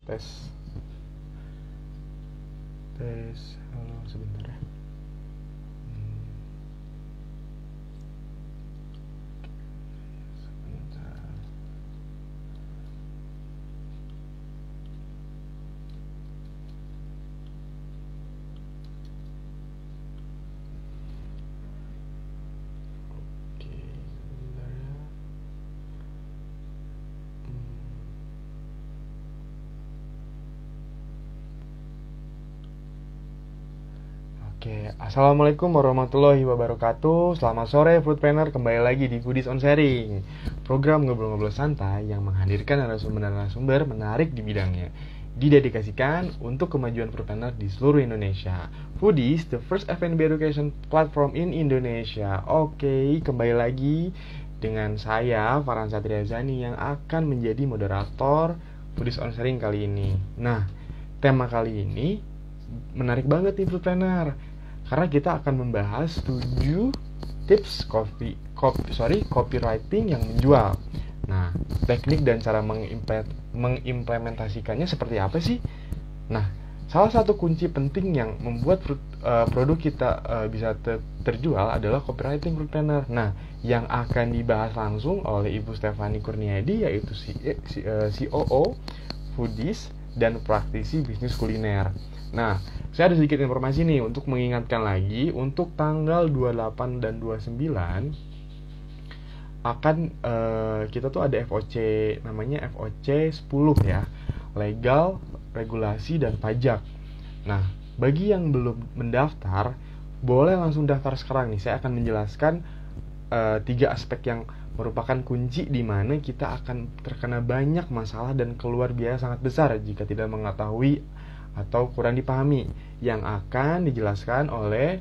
Tes, tes, halo sebentar ya. Sebentar. Oke, sebentar ya. Oke, assalamualaikum warahmatullahi wabarakatuh. Selamat sore, Foodpreneur. Kembali lagi di Foodies on Sharing, program ngobrol-ngobrol santai yang menghadirkan narasumber-narasumber menarik di bidangnya. Didedikasikan untuk kemajuan foodpreneur di seluruh Indonesia. Foodies, the first F&B education platform in Indonesia. Oke, kembali lagi dengan saya, Farhan Satria Zani, yang akan menjadi moderator Foodies on Sharing kali ini. Nah, tema kali ini menarik banget nih foodpreneur, karena kita akan membahas 7 tips copywriting yang menjual. Nah, teknik dan cara mengimplementasikannya seperti apa sih? Nah, salah satu kunci penting yang membuat produk kita bisa terjual adalah copywriting foodpreneur. Nah, yang akan dibahas langsung oleh Ibu Stefani Kurniadi, yaitu COO Foodies dan praktisi bisnis kuliner. Nah, saya ada sedikit informasi nih untuk mengingatkan lagi, untuk tanggal 28 dan 29 akan kita tuh ada FOC, namanya FOC 10 ya, legal, regulasi, dan pajak. Nah, bagi yang belum mendaftar, boleh langsung daftar sekarang nih. Saya akan menjelaskan 3 aspek yang merupakan kunci di mana kita akan terkena banyak masalah dan keluar biaya sangat besar jika tidak mengetahui atau kurang dipahami, yang akan dijelaskan oleh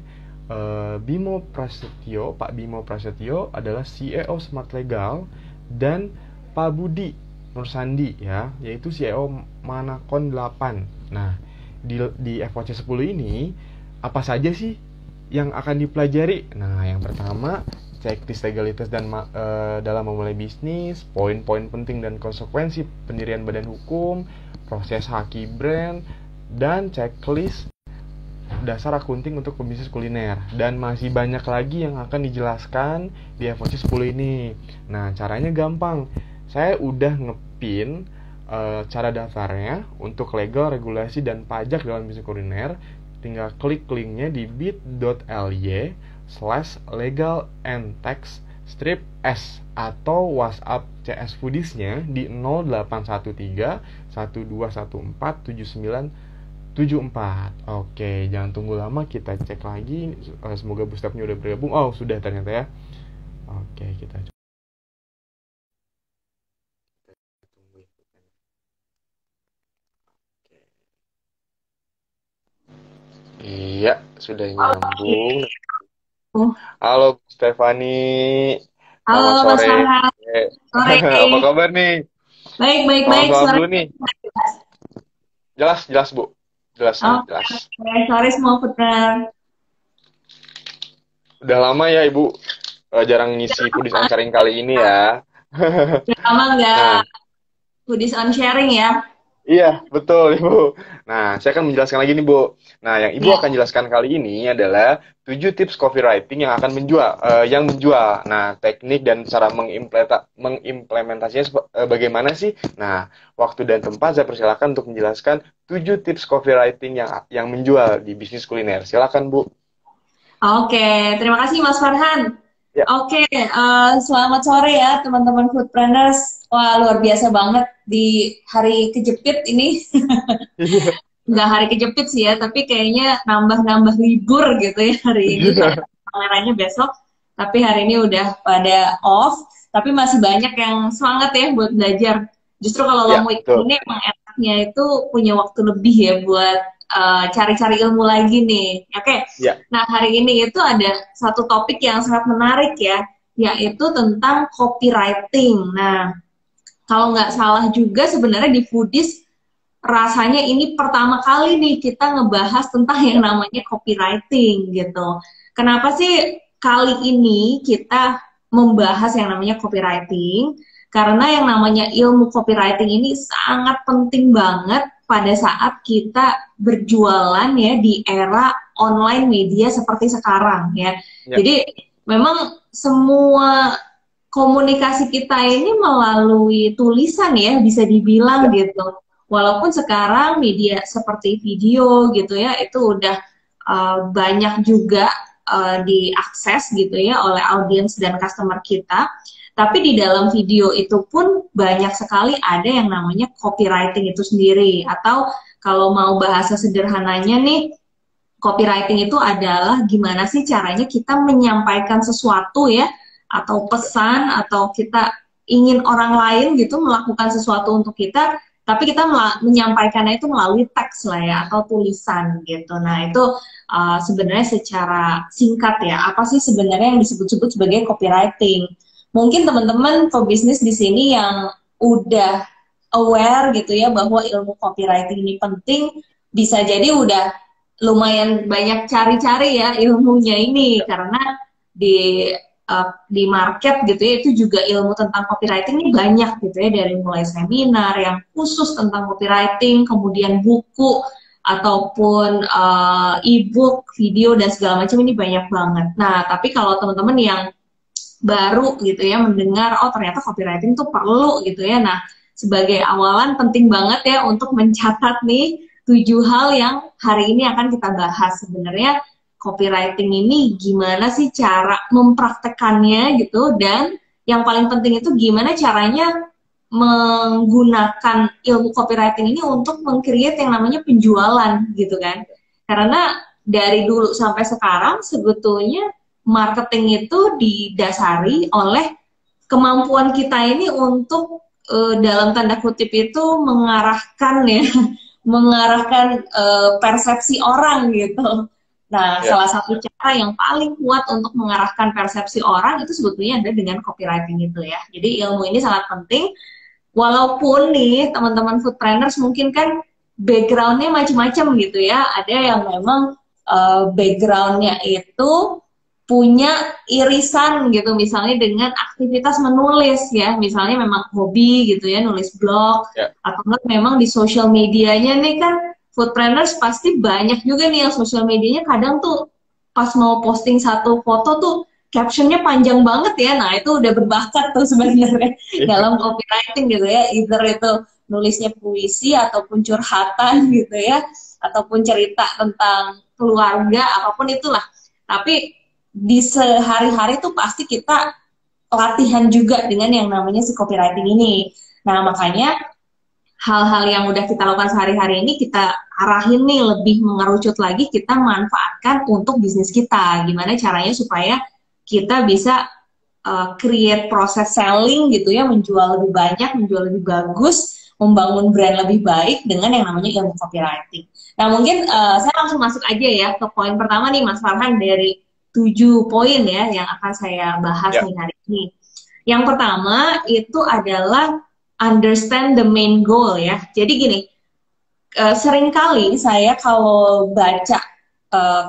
Bimo Prasetyo. Pak Bimo Prasetyo adalah CEO Smart Legal, dan Pak Budi Nursandi ya, yaitu CEO Manakon 8. Nah, di FOC 10 ini apa saja sih yang akan dipelajari? Nah, yang pertama, checklist legalitas dan dalam memulai bisnis, poin-poin penting dan konsekuensi pendirian badan hukum, proses haki brand, dan checklist dasar akunting untuk pebisnis kuliner. Dan masih banyak lagi yang akan dijelaskan di FOC 10 ini. Nah, caranya gampang. Saya udah ngepin cara daftarnya untuk legal, regulasi, dan pajak dalam bisnis kuliner. Tinggal klik linknya di bit.ly/legal and tax strip S, atau WhatsApp CS Foodies-nya di 0813 1214 7974. Oke, jangan tunggu lama, kita cek lagi. Semoga Bu Stepnya udah bergabung. Oh, sudah ternyata ya. Oke, kita coba. Iya, sudah nyambung. Halo Bu Stefani. Selamat Halo Mas sore. Farhan, sore. Apa kabar nih? Baik, baik, Salam baik. salam Suara dulu nih. Jelas, jelas Bu. Jelas, sangat oke, jelas. oke. Sore semua putra. Udah lama ya Ibu jarang ngisi Foodies on Sharing kali ini ya. Udah lama nggak Nah, foodies on sharing ya? iya, betul, Ibu. Nah, saya akan menjelaskan lagi nih, Bu. Nah, yang Ibu Ya, akan jelaskan kali ini adalah 7 tips copywriting yang akan menjual. Nah, teknik dan cara mengimplementasinya bagaimana sih? Nah, waktu dan tempat saya persilakan untuk menjelaskan 7 tips copywriting yang menjual di bisnis kuliner. Silakan, Bu. oke. Terima kasih Mas Farhan. Ya. Oke, selamat sore ya teman-teman foodpreneurs. Wah, luar biasa banget di hari kejepit ini. Iya. Nggak hari kejepit sih ya, tapi kayaknya nambah-nambah libur gitu ya hari ini. Iya. Kameranya besok, tapi hari ini udah pada off. Tapi masih banyak yang semangat ya buat belajar. Justru kalau Ya, long weekend betul. ini emang enaknya itu punya waktu lebih ya buat cari-cari ilmu lagi nih. Oke, Ya. nah hari ini itu ada satu topik yang sangat menarik ya, yaitu tentang copywriting. Nah, kalau nggak salah juga sebenarnya di Foodies rasanya ini pertama kali nih kita ngebahas tentang yang namanya copywriting gitu. Kenapa sih kali ini kita membahas yang namanya copywriting? Karena yang namanya ilmu copywriting ini sangat penting banget pada saat kita berjualan ya di era online media seperti sekarang ya. Jadi memang semua komunikasi kita ini melalui tulisan ya, bisa dibilang gitu. Walaupun sekarang media seperti video gitu ya, itu udah banyak juga diakses gitu ya oleh audiens dan customer kita. Tapi di dalam video itu pun banyak sekali ada yang namanya copywriting itu sendiri. Atau kalau mau bahasa sederhananya nih, copywriting itu adalah gimana sih caranya kita menyampaikan sesuatu ya, atau pesan, atau kita ingin orang lain gitu melakukan sesuatu untuk kita, tapi kita menyampaikannya itu melalui teks lah ya, atau tulisan gitu. Nah itu sebenarnya secara singkat ya, apa sih sebenarnya yang disebut-sebut sebagai copywriting. Mungkin teman-teman pebisnis di sini yang udah aware gitu ya bahwa ilmu copywriting ini penting, bisa jadi udah lumayan banyak cari-cari ya ilmunya ini, karena di market gitu ya itu juga ilmu tentang copywriting ini banyak gitu ya, dari mulai seminar yang khusus tentang copywriting, kemudian buku ataupun e-book, video dan segala macam, ini banyak banget. Nah tapi kalau teman-teman yang baru gitu ya mendengar, oh ternyata copywriting tuh perlu gitu ya. Nah, sebagai awalan penting banget ya untuk mencatat nih 7 hal yang hari ini akan kita bahas. Sebenarnya copywriting ini gimana sih cara mempraktekannya gitu, dan yang paling penting itu gimana caranya menggunakan ilmu copywriting ini untuk meng-create yang namanya penjualan gitu kan. Karena dari dulu sampai sekarang sebetulnya marketing itu didasari oleh kemampuan kita ini untuk dalam tanda kutip itu mengarahkan ya, mengarahkan persepsi orang gitu. Nah, salah satu cara yang paling kuat untuk mengarahkan persepsi orang itu sebetulnya ada dengan copywriting itu ya. Jadi ilmu ini sangat penting. Walaupun nih teman-teman foodplanners mungkin kan background-nya macam-macam gitu ya. Ada yang memang background-nya itu punya irisan gitu, misalnya dengan aktivitas menulis ya, misalnya memang hobi gitu ya, nulis blog, atau memang di sosial medianya nih kan, foodplanners pasti banyak juga nih yang sosial medianya kadang tuh pas mau posting satu foto tuh captionnya panjang banget ya. Nah itu udah berbakat tuh sebenarnya dalam copywriting gitu ya, either itu nulisnya puisi ataupun curhatan gitu ya, ataupun cerita tentang keluarga, apapun itulah. Tapi di sehari-hari tuh pasti kita latihan juga dengan yang namanya si copywriting ini. Nah makanya hal-hal yang udah kita lakukan sehari-hari ini kita arahin nih lebih mengerucut lagi, kita manfaatkan untuk bisnis kita. Gimana caranya supaya kita bisa create proses selling gitu ya, menjual lebih banyak, menjual lebih bagus, membangun brand lebih baik dengan yang namanya ilmu copywriting. Nah mungkin saya langsung masuk aja ya ke poin pertama nih Mas Farhan, dari 7 poin ya yang akan saya bahas nih hari ini. Yang pertama itu adalah understand the main goal ya. Jadi gini, seringkali saya kalau baca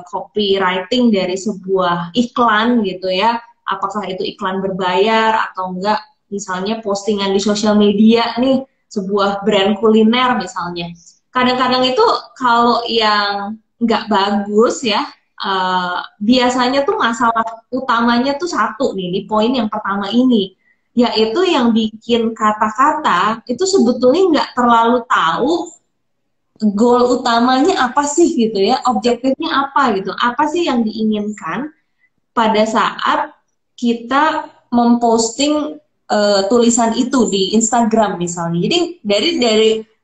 copywriting dari sebuah iklan gitu ya, apakah itu iklan berbayar atau enggak, misalnya postingan di sosial media nih, sebuah brand kuliner misalnya. Kadang-kadang itu kalau yang nggak bagus ya, biasanya tuh masalah utamanya tuh satu nih di poin yang pertama ini, yaitu yang bikin kata-kata itu sebetulnya nggak terlalu tahu goal utamanya apa sih gitu ya, objektifnya apa gitu, apa sih yang diinginkan pada saat kita memposting tulisan itu di Instagram misalnya. Jadi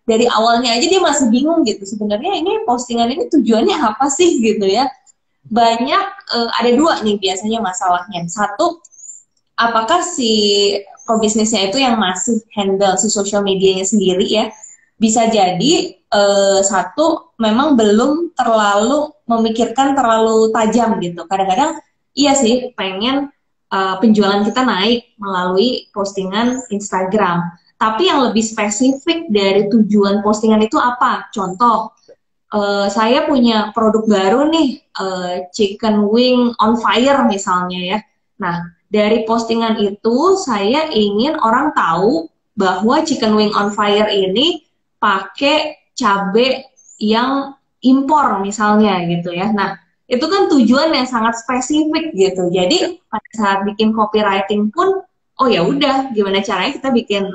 dari awalnya aja dia masih bingung gitu, sebenarnya ini postingan ini tujuannya apa sih gitu ya. Banyak ada 2 nih biasanya masalahnya. Satu, apakah si pebisnisnya itu yang masih handle si social medianya sendiri ya, bisa jadi satu memang belum terlalu memikirkan terlalu tajam gitu. Kadang-kadang iya sih pengen penjualan kita naik melalui postingan Instagram, tapi yang lebih spesifik dari tujuan postingan itu apa. Contoh, saya punya produk baru nih, chicken wing on fire misalnya ya. Nah, dari postingan itu saya ingin orang tahu bahwa chicken wing on fire ini pakai cabe yang impor misalnya gitu ya. Nah, itu kan tujuan yang sangat spesifik gitu. Jadi pada saat bikin copywriting pun, oh ya udah, gimana caranya kita bikin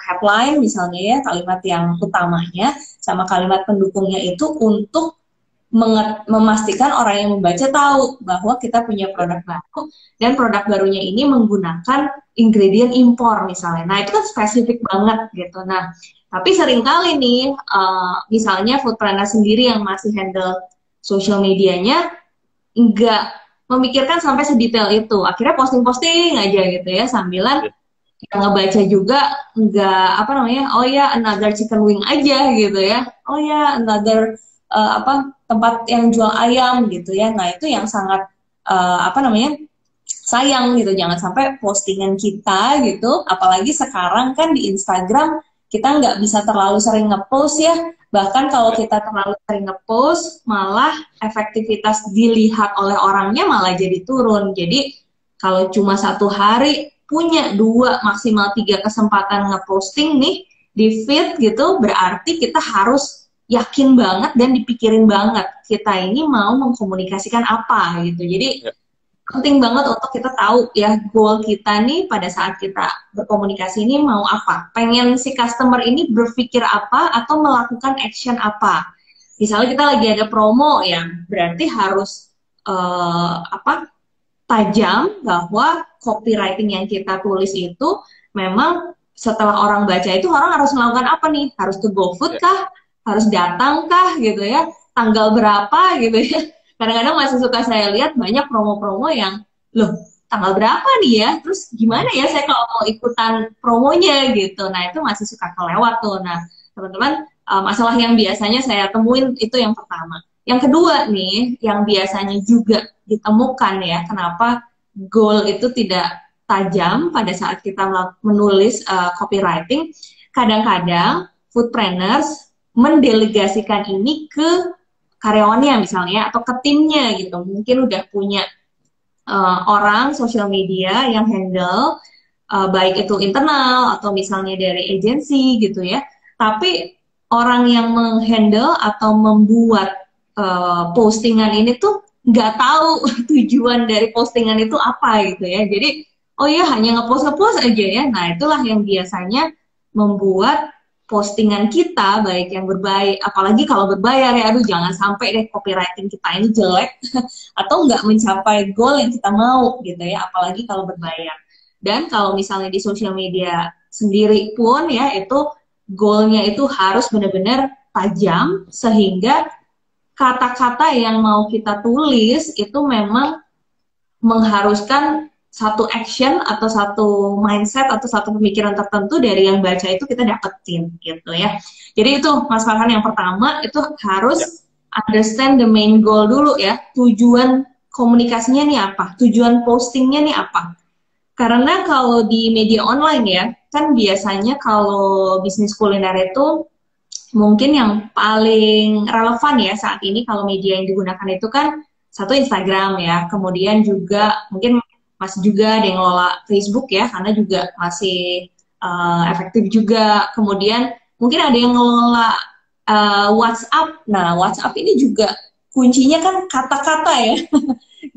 headline misalnya ya, kalimat yang utamanya sama kalimat pendukungnya itu untuk memastikan orang yang membaca tahu bahwa kita punya produk baru dan produk barunya ini menggunakan ingredient impor misalnya. Nah, itu kan spesifik banget gitu. Nah, tapi seringkali nih, misalnya foodpreneur sendiri yang masih handle social medianya nggak memikirkan sampai sedetail itu. Akhirnya posting-posting aja gitu ya, sambilan yang ngebaca juga nggak apa namanya, oh ya another chicken wing aja gitu ya, oh ya another tempat yang jual ayam gitu ya. Nah itu yang sangat apa namanya, sayang gitu. Jangan sampai postingan kita gitu, apalagi sekarang kan di Instagram kita nggak bisa terlalu sering ngepost ya. Bahkan kalau kita terlalu sering ngepost, malah efektivitas dilihat oleh orangnya malah jadi turun. Jadi kalau cuma satu hari punya 2 maksimal 3 kesempatan ngeposting nih di feed gitu, berarti kita harus yakin banget dan dipikirin banget kita ini mau mengkomunikasikan apa gitu. Jadi penting banget untuk kita tahu ya goal kita nih pada saat kita berkomunikasi ini mau apa. Pengen si customer ini berpikir apa atau melakukan action apa. Misalnya kita lagi ada promo ya, berarti harus tajam bahwa copywriting yang kita tulis itu memang setelah orang baca itu orang harus melakukan apa nih? Harus to GoFood kah? Harus datang kah gitu ya? Tanggal berapa gitu ya? Kadang-kadang masih suka saya lihat banyak promo-promo yang, loh tanggal berapa nih ya? Terus gimana ya saya kalau mau ikutan promonya gitu? Nah itu masih suka kelewat tuh. Nah teman-teman, masalah yang biasanya saya temuin itu yang pertama. Yang kedua nih, yang biasanya juga ditemukan ya, kenapa goal itu tidak tajam pada saat kita menulis copywriting. Kadang-kadang foodpreneurs mendelegasikan ini ke karyawannya misalnya atau ke timnya gitu. Mungkin udah punya orang social media yang handle baik itu internal atau misalnya dari agensi gitu ya. Tapi orang yang menghandle atau membuat postingan ini tuh nggak tahu tujuan dari postingan itu apa gitu ya. Jadi oh ya hanya ngepost aja ya. Nah itulah yang biasanya membuat postingan kita baik yang berbayar, apalagi kalau berbayar ya, aduh jangan sampai deh copywriting kita ini jelek atau nggak mencapai goal yang kita mau gitu ya, apalagi kalau berbayar. Dan kalau misalnya di sosial media sendiri pun ya, itu goalnya itu harus benar-benar tajam sehingga kata-kata yang mau kita tulis itu memang mengharuskan satu action atau satu mindset atau satu pemikiran tertentu dari yang baca itu kita dapetin gitu ya. Jadi itu Mas Farhan yang pertama itu harus understand the main goal dulu ya. Tujuan komunikasinya nih apa? Tujuan postingnya nih apa? Karena kalau di media online ya, kan biasanya kalau bisnis kuliner itu mungkin yang paling relevan ya saat ini kalau media yang digunakan itu kan satu Instagram ya, kemudian juga mungkin masih juga ada yang ngelola Facebook ya, karena juga masih efektif juga. Kemudian mungkin ada yang ngelola WhatsApp. Nah, WhatsApp ini juga kuncinya kan kata-kata ya.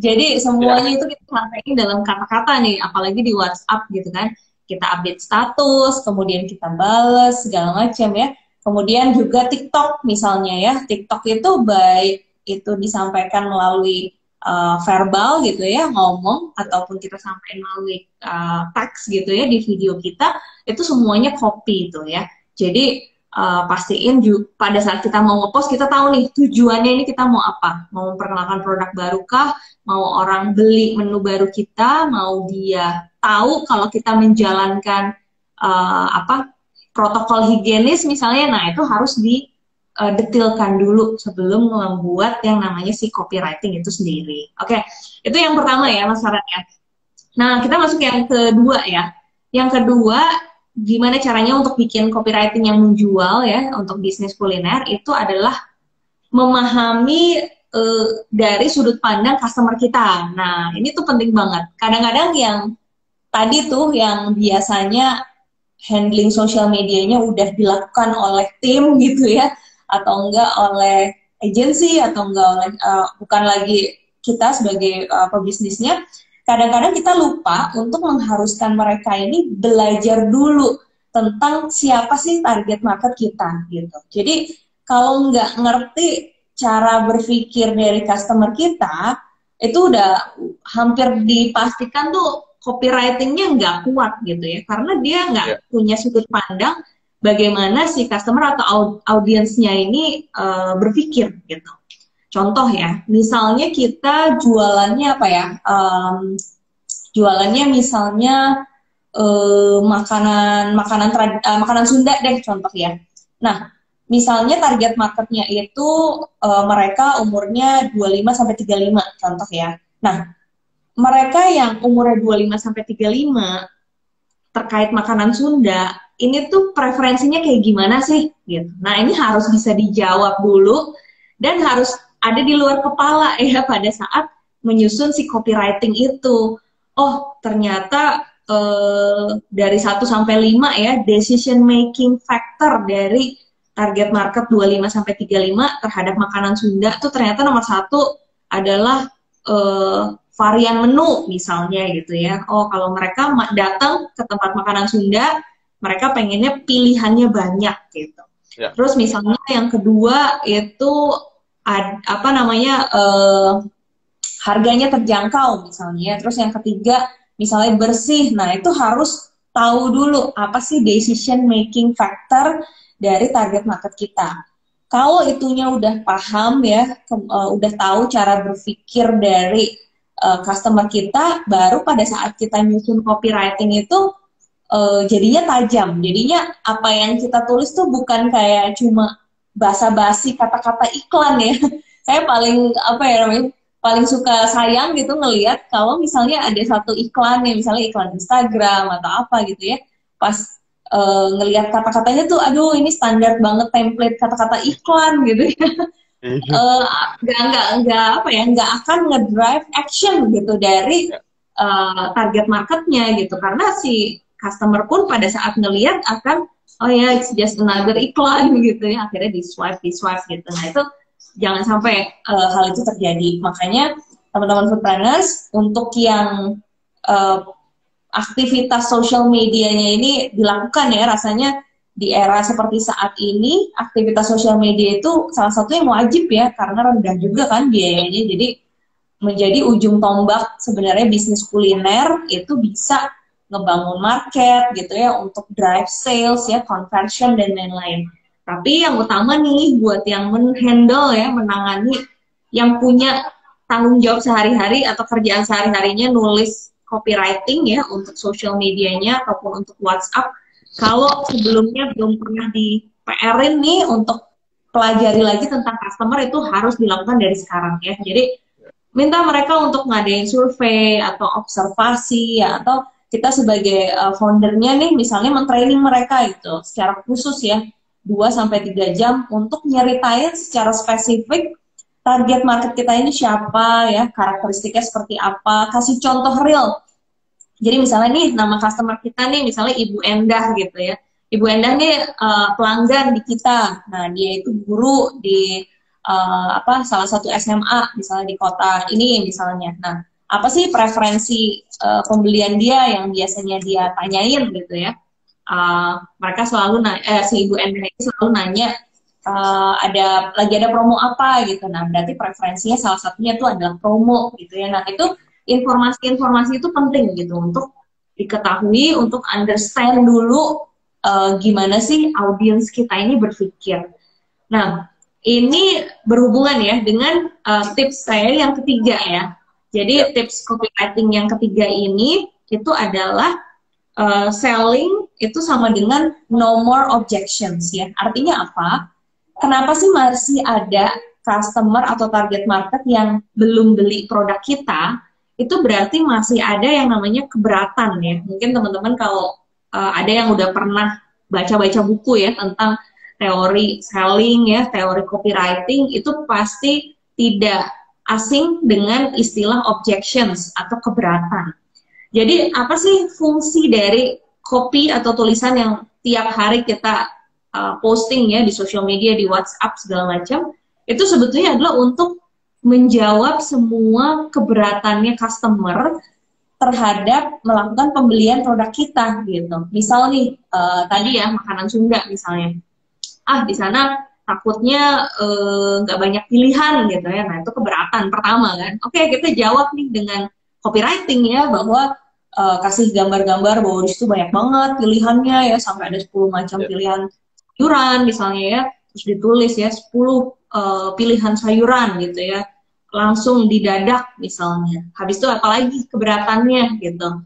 Jadi semuanya itu kita pakaiin dalam kata-kata nih, apalagi di WhatsApp gitu kan. Kita update status, kemudian kita bales, segala macam ya. Kemudian juga TikTok misalnya ya. TikTok itu baik itu disampaikan melalui verbal gitu ya, ngomong, ataupun kita sampaikan melalui teks gitu ya di video kita, itu semuanya copy itu ya. Jadi pastiin pada saat kita mau ngepost kita tahu nih tujuannya ini kita mau apa, mau memperkenalkan produk baru kah, mau orang beli menu baru kita, mau dia tahu kalau kita menjalankan protokol higienis misalnya. Nah itu harus detailkan dulu sebelum membuat yang namanya si copywriting itu sendiri. Oke, itu yang pertama ya Mas Farhan ya. Nah kita masuk yang kedua ya. Yang kedua, gimana caranya untuk bikin copywriting yang menjual ya untuk bisnis kuliner, itu adalah memahami dari sudut pandang customer kita. Nah ini tuh penting banget. Kadang-kadang yang tadi tuh yang biasanya handling sosial medianya udah dilakukan oleh tim gitu ya, atau enggak oleh agensi, atau enggak oleh bukan lagi kita sebagai pebisnisnya. Kadang-kadang kita lupa untuk mengharuskan mereka ini belajar dulu tentang siapa sih target market kita gitu. Jadi kalau nggak ngerti cara berpikir dari customer kita, itu udah hampir dipastikan tuh copywriting-nya nggak kuat gitu ya, karena dia nggak punya sudut pandang bagaimana si customer atau audiensnya ini berpikir gitu. Contoh ya, misalnya kita jualannya apa ya? Jualannya misalnya makanan Sunda deh contoh ya. Nah, misalnya target marketnya itu mereka umurnya 25 sampai 35 contoh ya. Nah, mereka yang umurnya 25 sampai 35 terkait makanan Sunda, ini tuh preferensinya kayak gimana sih gitu. Nah, ini harus bisa dijawab dulu dan harus ada di luar kepala ya pada saat menyusun si copywriting itu. Oh, ternyata dari 1 sampai 5 ya, decision making factor dari target market 25 sampai 35 terhadap makanan Sunda tuh ternyata nomor 1 adalah varian menu misalnya gitu ya. Oh, kalau mereka datang ke tempat makanan Sunda, mereka pengennya pilihannya banyak gitu. Ya. Terus misalnya yang kedua itu harganya terjangkau misalnya. Terus yang ketiga misalnya bersih. Nah, itu harus tahu dulu apa sih decision making factor dari target market kita. Kalau itunya udah paham ya, udah tahu cara berpikir dari customer kita, baru pada saat kita nyusun copywriting itu jadinya tajam. Jadinya apa yang kita tulis tuh bukan kayak cuma basa-basi kata-kata iklan ya. Saya paling suka sayang gitu ngelihat kalau misalnya ada satu iklan ya, misalnya iklan Instagram atau apa gitu ya, pas ngelihat kata-katanya tuh, aduh ini standar banget template kata-kata iklan gitu ya. Nggak akan ngedrive action gitu dari target marketnya gitu, karena si customer pun pada saat ngelihat akan oh ya it's just another iklan gitu ya, akhirnya di swipe gitu. Nah, itu jangan sampai hal itu terjadi. Makanya teman-teman foodrunners untuk yang aktivitas social medianya ini dilakukan ya, rasanya di era seperti saat ini aktivitas sosial media itu salah satu yang wajib ya, karena rendah juga kan biayanya. Jadi menjadi ujung tombak sebenarnya bisnis kuliner itu bisa ngebangun market gitu ya, untuk drive sales ya, conversion dan lain-lain. Tapi yang utama nih buat yang menghandle ya, menangani, yang punya tanggung jawab sehari-hari atau kerjaan sehari-harinya nulis copywriting ya untuk social medianya ataupun untuk WhatsApp, kalau sebelumnya belum pernah di PR-in nih untuk pelajari lagi tentang customer, itu harus dilakukan dari sekarang ya. Jadi minta mereka untuk ngadain survei atau observasi ya, atau kita sebagai foundernya nih misalnya mentraining mereka itu secara khusus ya 2-3 jam untuk nyeritain secara spesifik target market kita ini siapa ya, karakteristiknya seperti apa, kasih contoh real. Jadi misalnya nih nama customer kita nih misalnya Ibu Endah gitu ya. Ibu Endah nih pelanggan di kita. Nah, dia itu guru di salah satu SMA misalnya di kota ini misalnya. Nah, apa sih preferensi pembelian dia yang biasanya dia tanyain gitu ya. Mereka selalu si Ibu Endah itu selalu nanya lagi ada promo apa gitu. Nah, berarti preferensinya salah satunya itu adalah promo gitu ya. Nah, itu informasi-informasi itu penting gitu untuk diketahui, untuk understand dulu gimana sih audiens kita ini berpikir. Nah, ini berhubungan ya dengan tips saya yang ketiga ya. Jadi tips copywriting yang ketiga ini itu adalah selling itu sama dengan no more objections ya. Artinya apa? Kenapa sih masih ada customer atau target market yang belum beli produk kita? Itu berarti masih ada yang namanya keberatan ya. Mungkin teman-teman kalau ada yang udah pernah baca-baca buku ya tentang teori selling ya, teori copywriting, itu pasti tidak asing dengan istilah objections atau keberatan. Jadi apa sih fungsi dari copy atau tulisan yang tiap hari kita posting ya di sosial media, di WhatsApp segala macam, itu sebetulnya adalah untuk menjawab semua keberatannya customer terhadap melakukan pembelian produk kita gitu. Misal nih tadi ya makanan Sunda misalnya, di sana takutnya nggak banyak pilihan gitu ya. Nah itu keberatan pertama kan. Oke, kita jawab nih dengan copywriting ya, bahwa kasih gambar-gambar bahwa di situ banyak banget pilihannya ya, sampai ada 10 macam pilihan sayuran misalnya ya, terus ditulis ya 10 pilihan sayuran gitu ya, langsung didadak misalnya. Habis itu apalagi keberatannya gitu.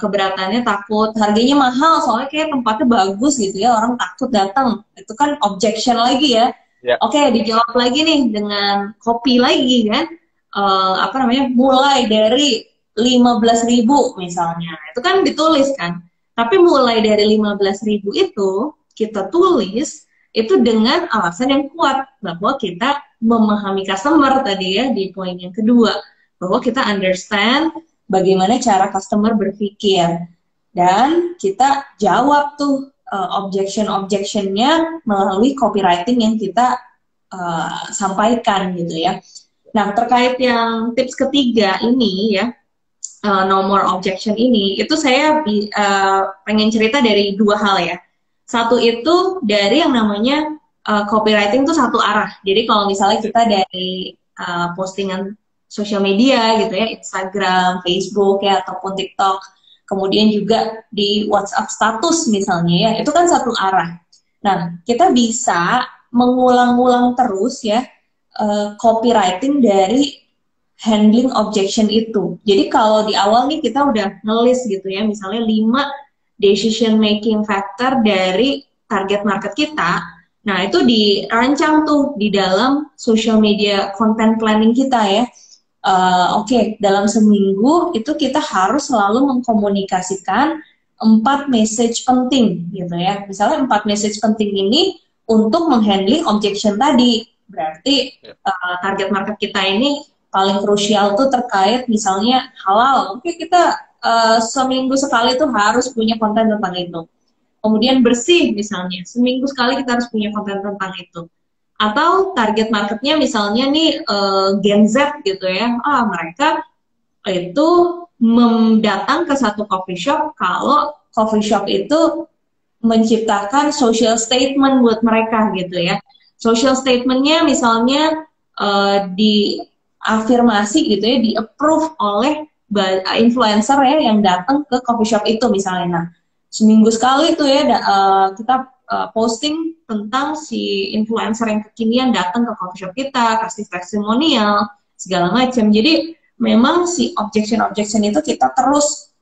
Keberatannya takut harganya mahal soalnya kayak tempatnya bagus gitu ya, orang takut datang. Itu kan objection lagi ya. Oke, dijawab lagi nih dengan copy lagi kan. Mulai dari 15.000 misalnya. Itu kan ditulis kan. Tapi mulai dari 15.000 itu kita tulis itu dengan alasan yang kuat bahwa kita memahami customer tadi ya, di poin yang kedua, bahwa kita understand bagaimana cara customer berpikir, dan kita jawab tuh objection-objectionnya melalui copywriting yang kita sampaikan gitu ya. Nah, terkait yang tips ketiga ini ya, no more objection ini, itu saya pengen cerita dari dua hal ya. Satu itu dari yang namanya copywriting itu satu arah. Jadi kalau misalnya kita dari postingan sosial media gitu ya, Instagram, Facebook ya, ataupun TikTok, kemudian juga di WhatsApp status misalnya ya, itu kan satu arah. Nah, kita bisa mengulang-ulang terus ya copywriting dari handling objection itu. Jadi kalau di awal nih kita udah ngelis gitu ya, misalnya 5 decision making factor dari target market kita. Nah, itu dirancang tuh di dalam social media content planning kita ya. Oke, dalam seminggu itu kita harus selalu mengkomunikasikan 4 message penting gitu ya. Misalnya 4 message penting ini untuk menghandling objection tadi. Berarti target market kita ini paling krusial tuh terkait misalnya halal. Oke, kita seminggu sekali tuh harus punya konten tentang itu. Kemudian bersih misalnya, seminggu sekali kita harus punya konten tentang itu. Atau target marketnya misalnya nih Gen Z gitu ya, mereka itu datang ke satu coffee shop kalau coffee shop itu menciptakan social statement buat mereka gitu ya. Social statementnya misalnya diafirmasi gitu ya, di-approve oleh influencer ya yang datang ke coffee shop itu misalnya. Nah, seminggu sekali itu ya kita posting tentang si influencer yang kekinian datang ke coffee shop kita, kasih testimonial segala macam. Jadi memang si objection itu kita terus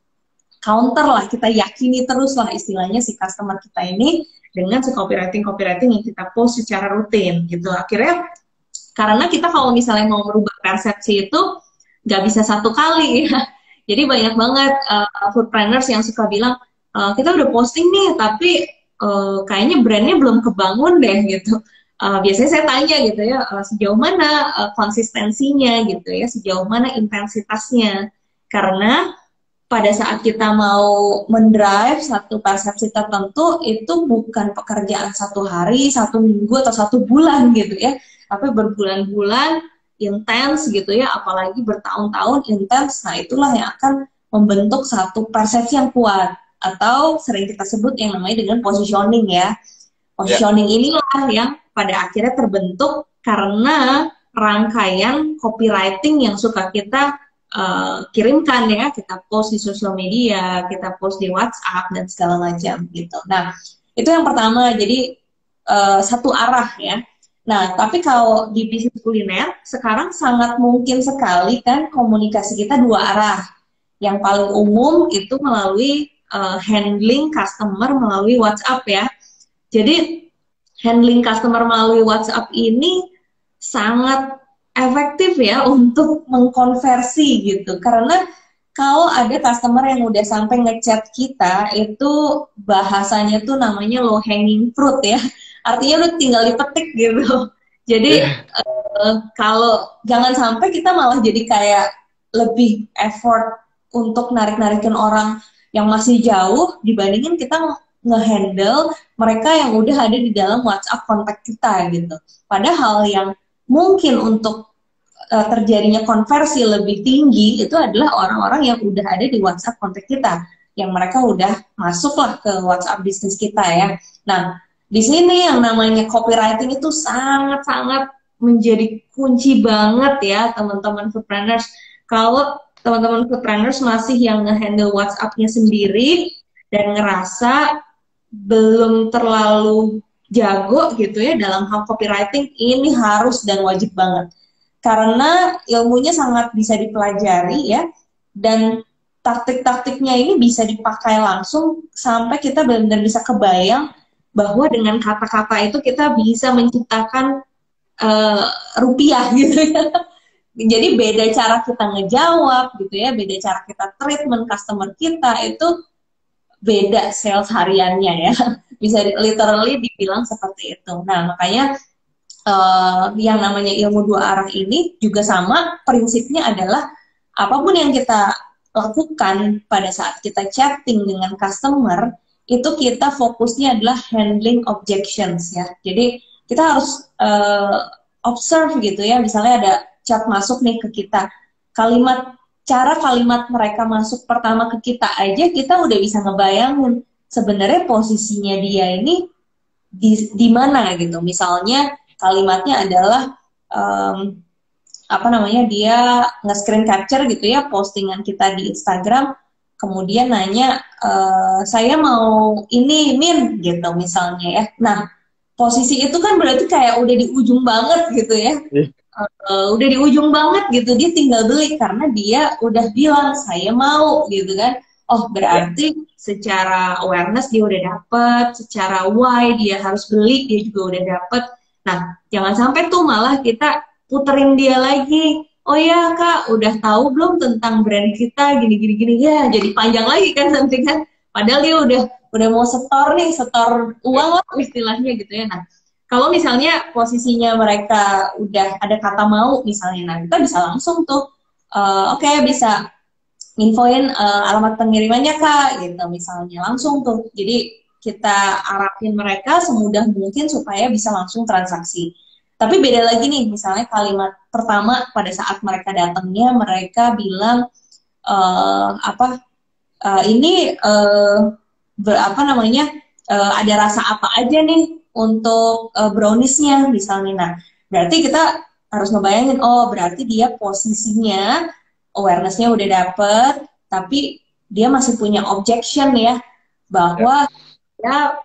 counter lah, kita yakini terus lah istilahnya si customer kita ini dengan si copywriting yang kita post secara rutin gitu. Akhirnya karena kita kalau misalnya mau merubah persepsi itu nggak bisa satu kali ya. Jadi banyak banget foodplanners yang suka bilang, kita udah posting nih, tapi kayaknya brandnya belum kebangun deh gitu. Biasanya saya tanya gitu ya, sejauh mana konsistensinya gitu ya, sejauh mana intensitasnya. Karena pada saat kita mau mendrive satu persepsi tertentu, itu bukan pekerjaan satu hari, satu minggu, atau satu bulan gitu ya, tapi berbulan-bulan intens gitu ya, apalagi bertahun-tahun intens. Nah, itulah yang akan membentuk satu persepsi yang kuat, atau sering kita sebut yang namanya dengan positioning ya. Positioning inilah yang pada akhirnya terbentuk karena rangkaian copywriting yang suka kita kirimkan ya, kita post di sosial media, kita post di WhatsApp dan segala macam gitu. Nah, itu yang pertama, jadi satu arah ya. Nah, tapi kalau di bisnis kuliner, sekarang sangat mungkin sekali kan komunikasi kita dua arah. Yang paling umum itu melalui handling customer melalui WhatsApp ya. Jadi, handling customer melalui WhatsApp ini sangat efektif ya untuk mengkonversi gitu. Karena kalau ada customer yang udah sampai ngechat kita, itu bahasanya tuh namanya low hanging fruit ya. Artinya lu tinggal dipetik gitu. Jadi kalau jangan sampai kita malah jadi kayak lebih effort untuk narik-narikin orang yang masih jauh dibandingin kita ngehandle mereka yang udah ada di dalam WhatsApp kontak kita gitu. Padahal yang mungkin untuk terjadinya konversi lebih tinggi itu adalah orang-orang yang udah ada di WhatsApp kontak kita, yang mereka udah masuklah ke WhatsApp bisnis kita ya. Nah, di sini yang namanya copywriting itu sangat-sangat menjadi kunci banget ya teman-teman foodrunners. Kalau teman-teman foodrunners masih yang nge-handle WhatsApp-nya sendiri dan ngerasa belum terlalu jago gitu ya dalam hal copywriting, ini harus dan wajib banget. Karena ilmunya sangat bisa dipelajari ya, dan taktik-taktiknya ini bisa dipakai langsung sampai kita benar-benar bisa kebayang bahwa dengan kata-kata itu kita bisa menciptakan rupiah gitu ya. Jadi beda cara kita ngejawab gitu ya, beda cara kita treatment customer kita, itu beda sales hariannya ya. Bisa literally dibilang seperti itu. Nah, makanya yang namanya ilmu dua arah ini juga sama, prinsipnya adalah apapun yang kita lakukan pada saat kita chatting dengan customer, itu kita fokusnya adalah handling objections ya. Jadi kita harus observe gitu ya, misalnya ada chat masuk nih ke kita, cara kalimat mereka masuk pertama ke kita aja, kita udah bisa ngebayangin sebenarnya posisinya dia ini di mana gitu. Misalnya kalimatnya adalah dia nge-screen capture gitu ya postingan kita di Instagram, kemudian nanya saya mau ini Min gitu misalnya ya. Nah, posisi itu kan berarti kayak udah di ujung banget gitu ya. Udah di ujung banget gitu, dia tinggal beli karena dia udah bilang saya mau gitu kan. Oh, berarti secara awareness dia udah dapet, secara why dia harus beli dia juga udah dapet. Nah, jangan sampai tuh malah kita puterin dia lagi. Oh ya Kak, udah tahu belum tentang brand kita gini-gini ya, jadi panjang lagi kan nanti kan. Padahal dia udah mau setor uang lah istilahnya gitu ya. Nah, kalau misalnya posisinya mereka udah ada kata mau misalnya, nah kita bisa langsung tuh, oke, bisa infoin alamat pengirimannya Kak, gitu misalnya, langsung tuh. Jadi kita arahin mereka semudah mungkin supaya bisa langsung transaksi. Tapi beda lagi nih, misalnya kalimat pertama pada saat mereka datangnya, mereka bilang ada rasa apa aja nih untuk browniesnya misalnya. Nah, berarti kita harus ngebayangin, oh berarti dia posisinya awareness-nya udah dapet, tapi dia masih punya objection ya, bahwa ya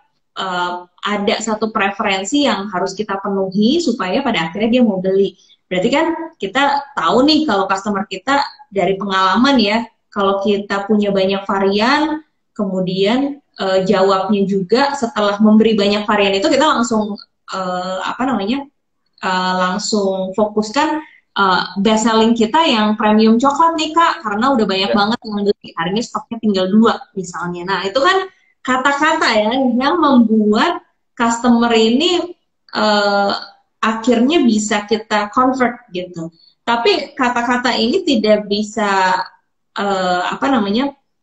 ada satu preferensi yang harus kita penuhi supaya pada akhirnya dia mau beli. Berarti kan kita tahu nih kalau customer kita dari pengalaman ya, kalau kita punya banyak varian, kemudian jawabnya juga setelah memberi banyak varian itu kita langsung langsung fokuskan best selling kita yang premium coklat nih Kak, karena udah banyak banget yang beli, hari ini stoknya tinggal 2 misalnya. Nah, itu kan kata-kata ya yang membuat customer ini akhirnya bisa kita convert gitu. Tapi kata-kata ini tidak bisa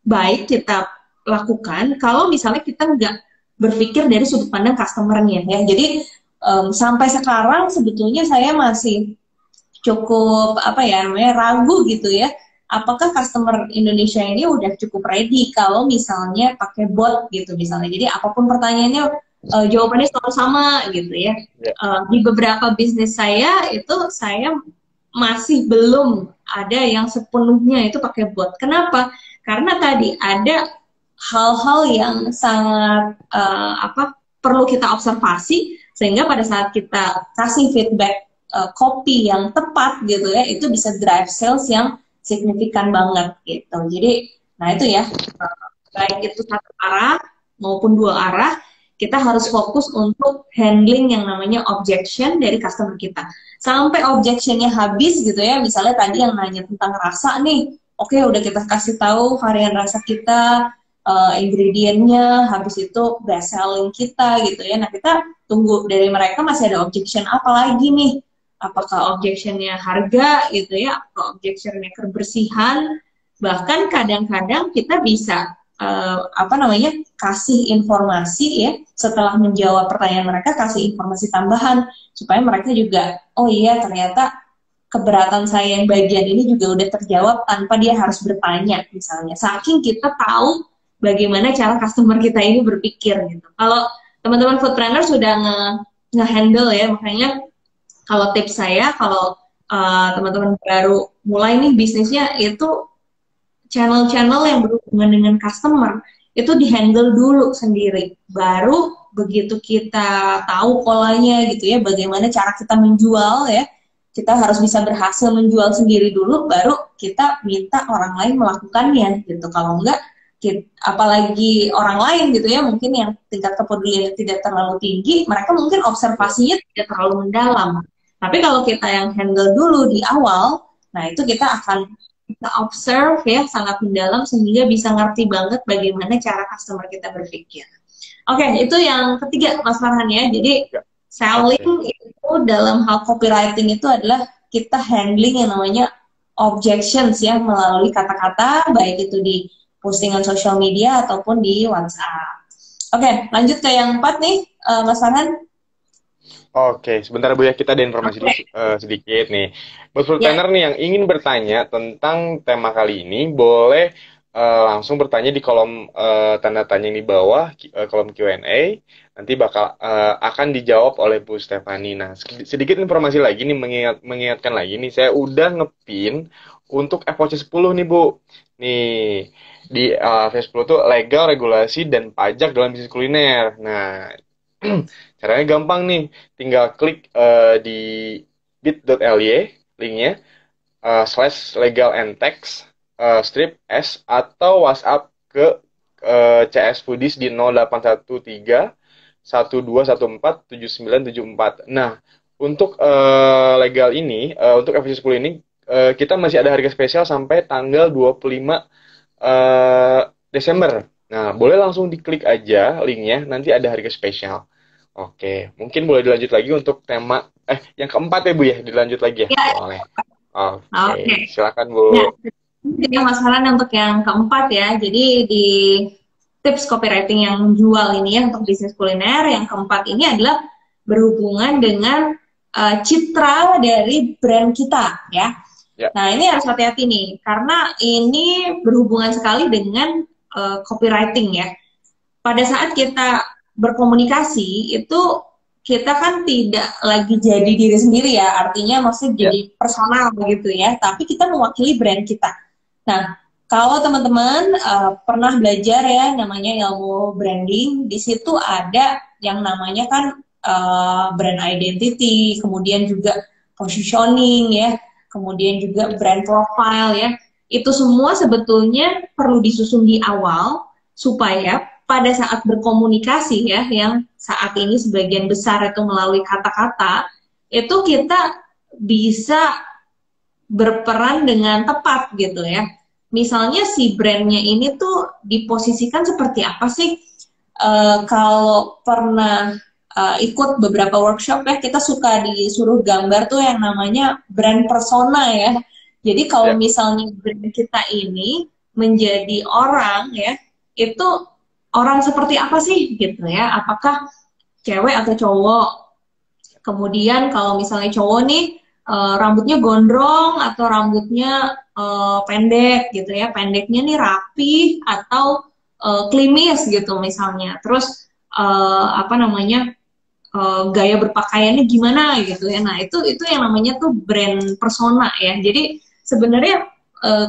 baik kita lakukan kalau misalnya kita nggak berpikir dari sudut pandang customer-nya ya. Jadi sampai sekarang sebetulnya saya masih cukup ragu gitu ya, apakah customer Indonesia ini udah cukup ready kalau misalnya pakai bot gitu misalnya. Jadi apapun pertanyaannya jawabannya selalu sama gitu ya. Di beberapa bisnis saya itu saya masih belum ada yang sepenuhnya itu pakai bot. Kenapa? Karena tadi ada hal-hal yang sangat perlu kita observasi, sehingga pada saat kita kasih feedback copy yang tepat gitu ya, itu bisa drive sales yang signifikan banget gitu. Jadi, nah itu ya, baik itu satu arah maupun 2 arah, kita harus fokus untuk handling yang namanya objection dari customer kita. Sampai objectionnya habis gitu ya, misalnya tadi yang nanya tentang rasa nih, oke, udah kita kasih tahu varian rasa kita, ingredientnya, habis itu best selling kita gitu ya. Nah, kita tunggu dari mereka masih ada objection apa lagi nih. Apakah objectionnya harga gitu ya, apakah objectionnya kebersihan, bahkan kadang-kadang kita bisa apa namanya, kasih informasi ya, setelah menjawab pertanyaan mereka kasih informasi tambahan supaya mereka juga, oh iya ternyata keberatan saya yang bagian ini juga udah terjawab tanpa dia harus bertanya misalnya. Saking kita tahu bagaimana cara customer kita ini berpikir gitu. Kalau teman-teman foodpreneur sudah nge-handle ya, makanya kalau tips saya kalau teman-teman baru mulai nih bisnisnya, itu channel-channel yang berhubungan dengan customer itu dihandle dulu sendiri. Baru begitu kita tahu polanya gitu ya, bagaimana cara kita menjual ya, kita harus bisa berhasil menjual sendiri dulu, baru kita minta orang lain melakukannya gitu. Kalau enggak, apalagi orang lain gitu ya, mungkin yang tingkat kepeduliannya tidak terlalu tinggi, mereka mungkin observasinya tidak terlalu mendalam. Tapi kalau kita yang handle dulu di awal, nah itu kita akan kita observe ya sangat mendalam sehingga bisa ngerti banget bagaimana cara customer kita berpikir. Oke, itu yang ketiga Mas Farhan ya. Jadi selling itu dalam hal copywriting itu adalah kita handling yang namanya objections ya melalui kata-kata, baik itu di postingan sosial media ataupun di WhatsApp. Oke, lanjut ke yang 4 nih, Mas Farhan. Oke, sebentar Bu ya, kita ada informasi dulu sedikit nih. Buat foodpreneur nih yang ingin bertanya tentang tema kali ini, boleh langsung bertanya di kolom tanda tanya di bawah, kolom Q&A. Nanti bakal akan dijawab oleh Bu Stefani. Nah, sedikit informasi lagi nih, mengingatkan lagi nih, saya udah ngepin untuk FOC 10 nih Bu. Nih, di FOC 10 tuh legal, regulasi, dan pajak dalam bisnis kuliner. Nah, caranya gampang nih, tinggal klik di bit.ly linknya /legal and tax strip S atau WhatsApp ke CS Foodies di 0813 1214 7974. Nah, untuk legal ini, untuk FVC 10 ini, kita masih ada harga spesial sampai tanggal 25 Desember. Nah, boleh langsung diklik aja linknya, nanti ada harga spesial. Oke, mungkin boleh dilanjut lagi untuk tema, yang keempat ya Bu ya, dilanjut lagi ya? Ya. Boleh. Oke, silakan Bu. Ya. Jadi Mas Farhan untuk yang keempat ya, jadi di tips copywriting yang menjual ini ya untuk bisnis kuliner, yang keempat ini adalah berhubungan dengan citra dari brand kita ya. Nah ini harus hati-hati nih, karena ini berhubungan sekali dengan copywriting ya. Pada saat kita berkomunikasi itu kita kan tidak lagi jadi diri sendiri ya, artinya maksudnya jadi personal begitu ya, tapi kita mewakili brand kita. Nah, kalau teman-teman pernah belajar ya namanya ilmu branding, di situ ada yang namanya kan brand identity, kemudian juga positioning ya, kemudian juga brand profile ya. Itu semua sebetulnya perlu disusun di awal supaya pada saat berkomunikasi ya, yang saat ini sebagian besar itu melalui kata-kata, itu kita bisa berperan dengan tepat gitu ya. Misalnya si brandnya ini tuh diposisikan seperti apa sih? Kalau pernah ikut beberapa workshop ya, kita suka disuruh gambar tuh yang namanya brand persona ya. Jadi kalau misalnya brand kita ini menjadi orang ya, itu orang seperti apa sih gitu ya? Apakah cewek atau cowok? Kemudian kalau misalnya cowok nih rambutnya gondrong atau rambutnya pendek gitu ya, pendeknya nih rapi atau klimis gitu misalnya. Terus apa namanya gaya berpakaiannya gimana gitu ya. Nah itu yang namanya tuh brand persona ya. Jadi sebenarnya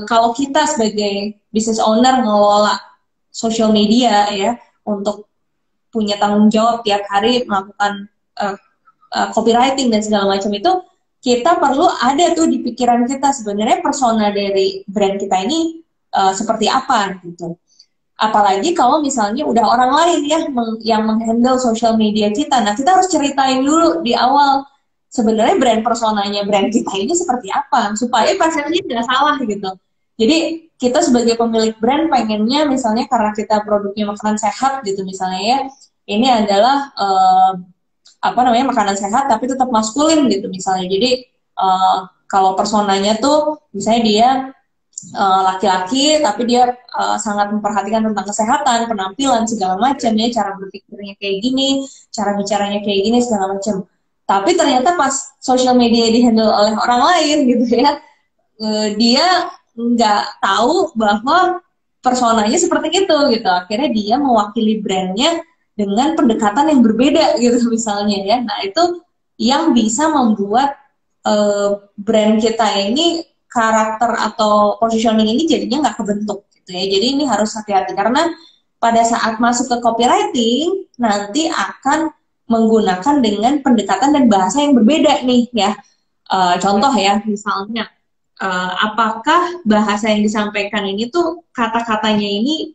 kalau kita sebagai business owner ngelola social media ya, untuk punya tanggung jawab tiap hari melakukan copywriting dan segala macam itu, kita perlu ada tuh di pikiran kita sebenarnya persona dari brand kita ini seperti apa gitu. Apalagi kalau misalnya udah orang lain ya yang menghandle social media kita, nah kita harus ceritain dulu di awal sebenarnya brand personanya brand kita ini seperti apa supaya persepsinya tidak salah gitu. Jadi kita sebagai pemilik brand pengennya misalnya karena kita produknya makanan sehat gitu misalnya ya, ini adalah apa namanya makanan sehat tapi tetap maskulin gitu misalnya. Jadi kalau personanya tuh misalnya dia laki-laki, tapi dia sangat memperhatikan tentang kesehatan, penampilan segala macam ya, cara berpikirnya kayak gini, cara bicaranya kayak gini segala macam. Tapi ternyata pas social media dihandle oleh orang lain gitu ya, dia nggak tahu bahwa personanya seperti itu gitu. Akhirnya dia mewakili brandnya dengan pendekatan yang berbeda gitu misalnya ya. Nah itu yang bisa membuat brand kita ini karakter atau positioning ini jadinya nggak kebentuk gitu ya. Jadi ini harus hati-hati karena pada saat masuk ke copywriting nanti akan menggunakan dengan pendekatan dan bahasa yang berbeda nih ya. Contoh ya, misalnya apakah bahasa yang disampaikan ini tuh kata-katanya ini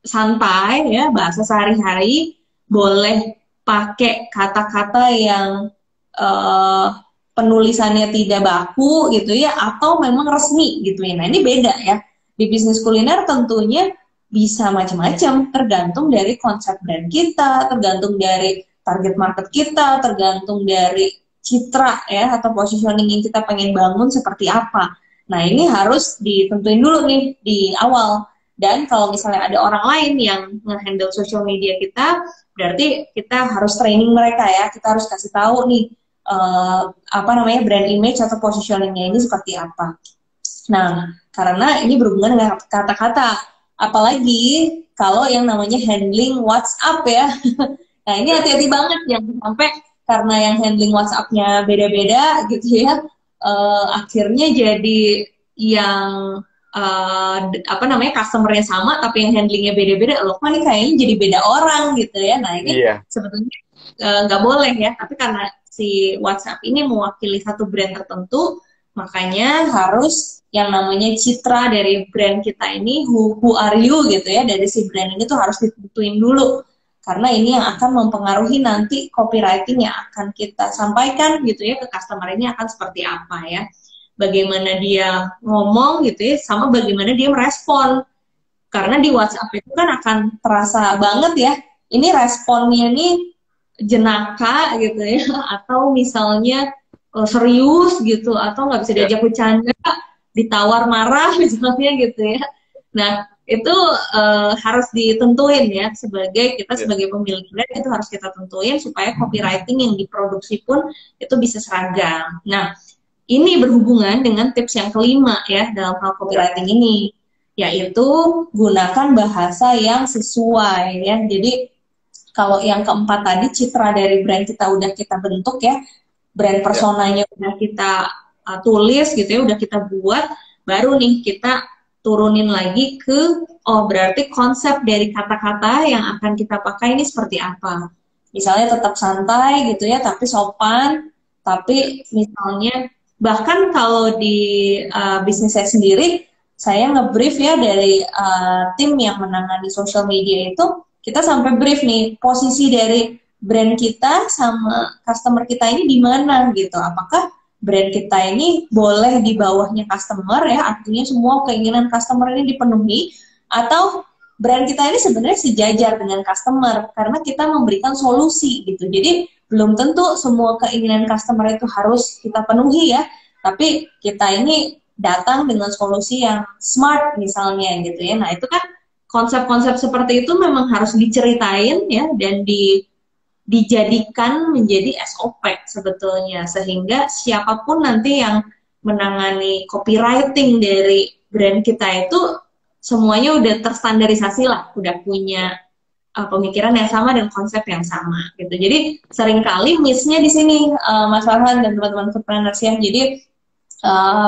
santai ya, bahasa sehari-hari, boleh pakai kata-kata yang uh, penulisannya tidak baku gitu ya, atau memang resmi gitu ya. Nah ini beda ya. Di bisnis kuliner tentunya bisa macam-macam, tergantung dari konsep brand kita, tergantung dari target market kita, tergantung dari citra ya atau positioning yang kita pengen bangun seperti apa. Nah ini harus ditentuin dulu nih di awal. Dan kalau misalnya ada orang lain yang nge-handle social media kita, berarti kita harus training mereka ya. Kita harus kasih tahu nih apa namanya brand image atau positioningnya ini seperti apa. Nah, karena ini berhubungan dengan kata-kata, apalagi kalau yang namanya handling WhatsApp ya. Nah, ini hati-hati banget yang sampai karena yang handling WhatsApp-nya beda-beda gitu ya, akhirnya jadi yang apa namanya customer-nya sama tapi yang handlingnya beda-beda, loh kok ini kayaknya jadi beda orang gitu ya. Nah, ini sebetulnya nggak boleh ya, tapi karena si WhatsApp ini mewakili satu brand tertentu, makanya harus yang namanya citra dari brand kita ini, who are you gitu ya, dari si brand ini tuh harus ditentuin dulu. Karena ini yang akan mempengaruhi nanti copywriting yang akan kita sampaikan gitu ya ke customer ini akan seperti apa ya. Bagaimana dia ngomong gitu ya, sama bagaimana dia merespon. Karena di WhatsApp itu kan akan terasa banget ya, ini responnya nih jenaka gitu ya, atau misalnya serius gitu, atau nggak bisa diajak bercanda, ditawar marah misalnya gitu ya. Nah itu harus ditentuin ya, sebagai kita sebagai pemilik brand itu harus kita tentuin supaya copywriting yang diproduksi pun itu bisa seragam. Nah ini berhubungan dengan tips yang kelima ya dalam hal copywriting ini, yaitu gunakan bahasa yang sesuai ya. Jadi kalau yang keempat tadi, citra dari brand kita udah kita bentuk ya, brand personanya udah kita tulis gitu ya, udah kita buat, baru nih kita turunin lagi ke, oh berarti konsep dari kata-kata yang akan kita pakai ini seperti apa. Misalnya tetap santai gitu ya, tapi sopan, tapi misalnya, bahkan kalau di bisnis saya sendiri, saya nge-brief ya dari tim yang menangani social media itu, kita sampai brief nih posisi dari brand kita sama customer kita ini di mana gitu. Apakah brand kita ini boleh di bawahnya customer ya, artinya semua keinginan customer ini dipenuhi, atau brand kita ini sebenarnya sejajar dengan customer karena kita memberikan solusi gitu. Jadi belum tentu semua keinginan customer itu harus kita penuhi ya, tapi kita ini datang dengan solusi yang smart misalnya gitu ya. Nah itu kan konsep-konsep seperti itu memang harus diceritain ya, dan dijadikan menjadi SOP sebetulnya, sehingga siapapun nanti yang menangani copywriting dari brand kita itu semuanya udah terstandarisasi lah, udah punya pemikiran yang sama dan konsep yang sama gitu. Jadi seringkali miss-nya di sini Mas Farhan dan teman-teman foodpreneurs ya. Jadi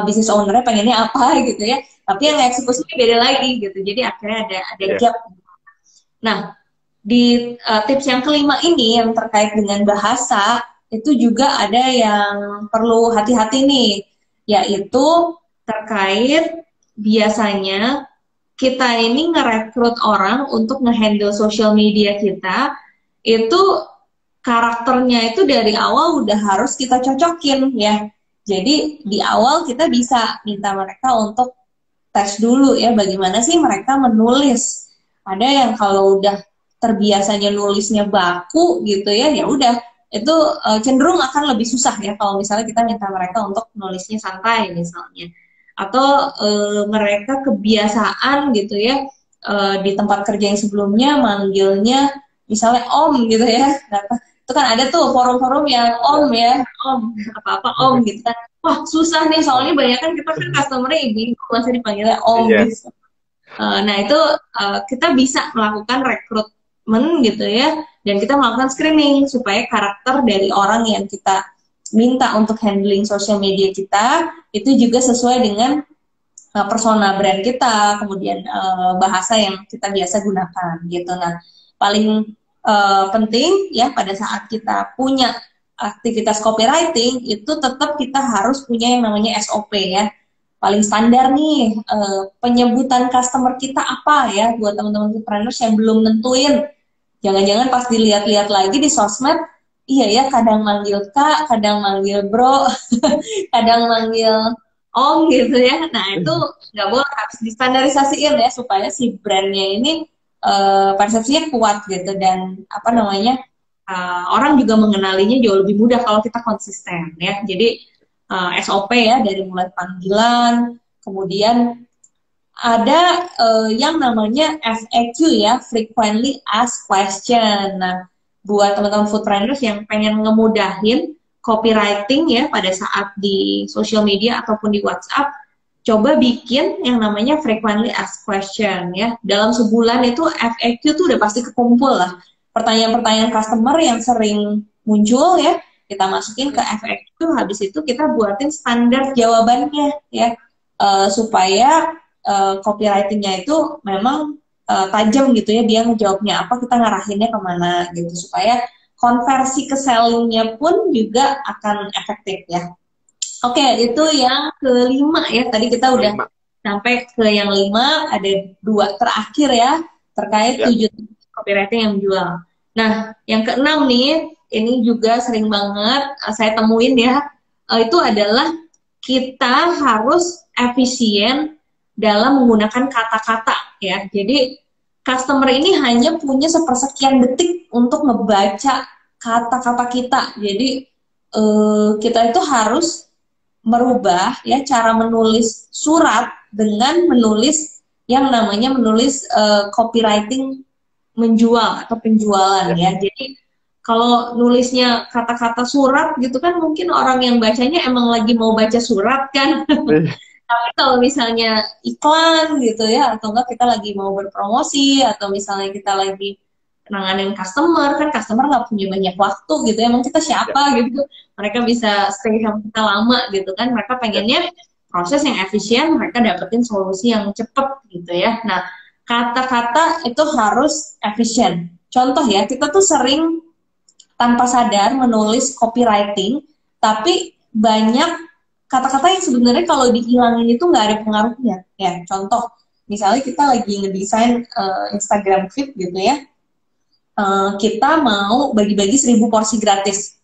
bisnis owner-nya pengennya apa gitu ya, tapi yang eksekusinya beda lagi gitu. Jadi akhirnya ada gap. Nah, di tips yang kelima ini yang terkait dengan bahasa, itu juga ada yang perlu hati-hati nih, yaitu terkait biasanya kita ini ngerekrut orang untuk ngehandle social media kita, itu karakternya itu dari awal udah harus kita cocokin ya. Jadi di awal kita bisa minta mereka untuk tes dulu ya, bagaimana sih mereka menulis. Ada yang kalau udah terbiasanya nulisnya baku gitu ya, ya udah itu cenderung akan lebih susah ya kalau misalnya kita minta mereka untuk nulisnya santai misalnya. atau mereka kebiasaan gitu ya, di tempat kerja yang sebelumnya manggilnya misalnya Om gitu ya. Nah, itu kan ada tuh forum-forum yang Om ya, Om apa-apa Om gitu kan. Wah susah nih soalnya banyak kan kita kan customer-nya ibu masih dipanggilnya Om Iya. gitu. Nah itu kita bisa melakukan rekrutmen gitu ya, dan kita melakukan screening supaya karakter dari orang yang kita minta untuk handling social media kita itu juga sesuai dengan persona brand kita, kemudian bahasa yang kita biasa gunakan gitu. Nah, paling penting ya pada saat kita punya aktivitas copywriting itu tetap kita harus punya yang namanya SOP ya. Paling standar nih penyebutan customer kita apa ya buat teman-teman entrepreneurs yang belum nentuin. Jangan-jangan pas dilihat-lihat lagi di sosmed, iya ya kadang manggil Kak, kadang manggil Bro, kadang manggil Om gitu ya. Nah itu nggak boleh, harus distandarisasiin ya supaya si brandnya ini persepsinya kuat gitu, dan apa namanya orang juga mengenalinya jauh lebih mudah kalau kita konsisten ya. Jadi SOP ya dari mulai panggilan, kemudian ada yang namanya FAQ ya, frequently asked question. Nah, buat teman-teman foodrunners yang pengen ngemudahin copywriting ya pada saat di social media ataupun di WhatsApp, coba bikin yang namanya frequently asked question ya. Dalam sebulan itu FAQ tuh udah pasti kekumpul lah. Pertanyaan-pertanyaan customer yang sering muncul ya, kita masukin ke FAQ, habis itu kita buatin standar jawabannya ya, supaya copywritingnya itu memang tajam gitu ya, dia ngejawabnya apa, kita ngarahinnya kemana gitu, supaya konversi ke sellingnya pun juga akan efektif ya. Oke, itu yang kelima ya, tadi kita udah sampai ke yang 5, ada 2 terakhir ya, terkait 7 copywriting yang menjual. Nah, yang keenam nih, ini juga sering banget saya temuin ya, itu adalah kita harus efisien dalam menggunakan kata-kata ya. Jadi customer ini hanya punya sepersekian detik untuk ngebaca kata-kata kita. Jadi kita itu harus merubah ya cara menulis surat dengan menulis yang namanya menulis copywriting menjual atau penjualan ya. Jadi kalau nulisnya kata-kata surat gitu kan mungkin orang yang bacanya emang lagi mau baca surat kan. Tapi kalau misalnya iklan gitu ya, atau enggak kita lagi mau berpromosi, atau misalnya kita lagi nanganin customer, kan customer nggak punya banyak waktu gitu, emang kita siapa gitu, mereka bisa stay sama kita lama gitu kan, mereka pengennya proses yang efisien, mereka dapetin solusi yang cepet gitu ya. Nah, kata-kata itu harus efisien. Contoh ya, kita tuh sering tanpa sadar menulis copywriting, tapi banyak kata-kata yang sebenarnya kalau dihilangin itu nggak ada pengaruhnya ya. Contoh misalnya kita lagi ngedesain Instagram feed gitu ya, kita mau bagi-bagi 1000 porsi gratis,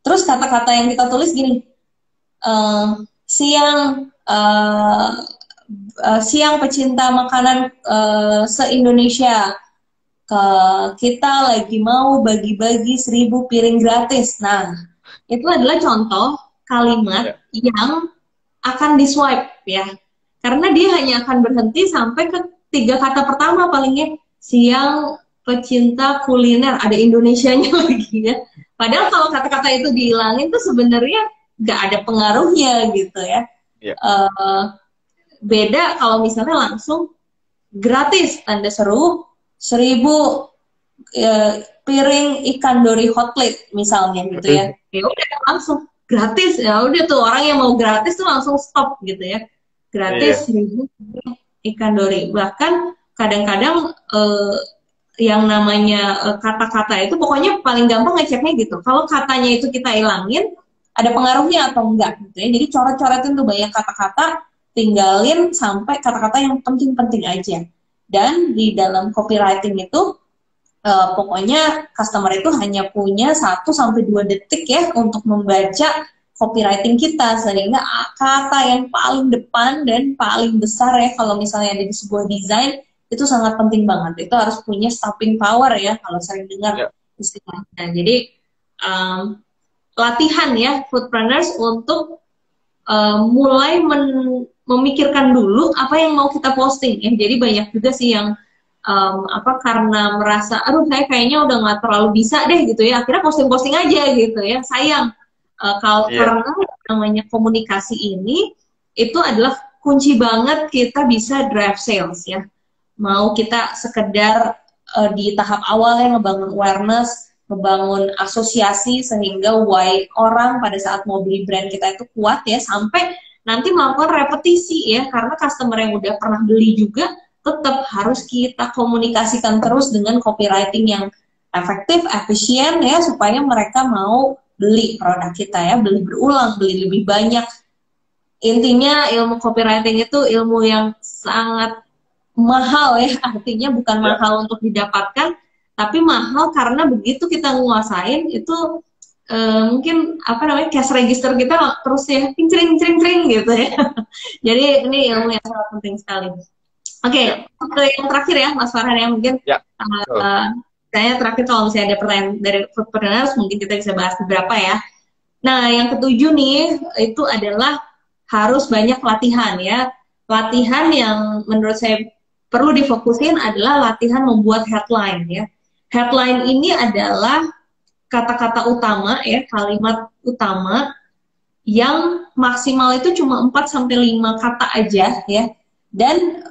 terus kata-kata yang kita tulis gini, siang pecinta makanan se-Indonesia, kita lagi mau bagi-bagi 1000 piring gratis. Nah, itu adalah contoh kalimat yang akan di swipe ya, karena dia hanya akan berhenti sampai ke 3 kata pertama palingnya, siang pecinta kuliner, ada Indonesianya lagi ya. Padahal kalau kata-kata itu dihilangin tuh sebenarnya nggak ada pengaruhnya gitu ya. Beda kalau misalnya langsung gratis tanda seru 1000 piring ikan dori hot plate misalnya gitu ya. Ya udah langsung gratis, ya udah tuh orang yang mau gratis tuh langsung stop gitu ya, gratis 1000 ikan dori. Bahkan kadang-kadang yang namanya kata-kata itu pokoknya paling gampang ngeceknya gitu, kalau katanya itu kita hilangin ada pengaruhnya atau enggak gitu ya. Jadi coret-coretin tuh banyak kata-kata, tinggalin sampai kata-kata yang penting-penting aja. Dan di dalam copywriting itu pokoknya customer itu hanya punya 1-2 detik ya untuk membaca copywriting kita, sehingga kata yang paling depan dan paling besar ya kalau misalnya ada di sebuah desain itu sangat penting banget. Itu harus punya stopping power ya kalau sering dengar istilahnya. Jadi latihan ya foodrunners untuk mulai memikirkan dulu apa yang mau kita posting ya. Jadi banyak juga sih yang karena merasa aduh saya kayaknya udah nggak terlalu bisa deh gitu ya, akhirnya posting-posting aja gitu ya. Sayang. Kalau Iya. karena namanya komunikasi ini itu adalah kunci banget kita bisa drive sales ya. Mau kita sekedar di tahap awal ya ngebangun awareness, ngebangun asosiasi sehingga why orang pada saat mau beli brand kita itu kuat ya, sampai nanti melakukan repetisi ya, karena customer yang udah pernah beli juga tetap harus kita komunikasikan terus dengan copywriting yang efektif, efisien ya, supaya mereka mau beli produk kita ya, beli berulang, beli lebih banyak. Intinya ilmu copywriting itu ilmu yang sangat mahal ya, artinya bukan Ya. mahal untuk didapatkan, tapi mahal karena begitu kita nguasain itu mungkin apa namanya cash register kita terus ya cring cring cring gitu ya. Jadi ini ilmu yang sangat penting sekali. Oke, Ya. ke yang terakhir ya Mas Farhan, yang mungkin Ya. Betul. saya terakhir kalau misalnya ada pertanyaan dari foodpreneurs mungkin kita bisa bahas beberapa ya. Nah, yang ketujuh nih itu adalah harus banyak latihan ya. Latihan yang menurut saya perlu difokusin adalah latihan membuat headline ya. Headline ini adalah kata-kata utama ya, kalimat utama yang maksimal itu cuma 4 sampai 5 kata aja ya. Dan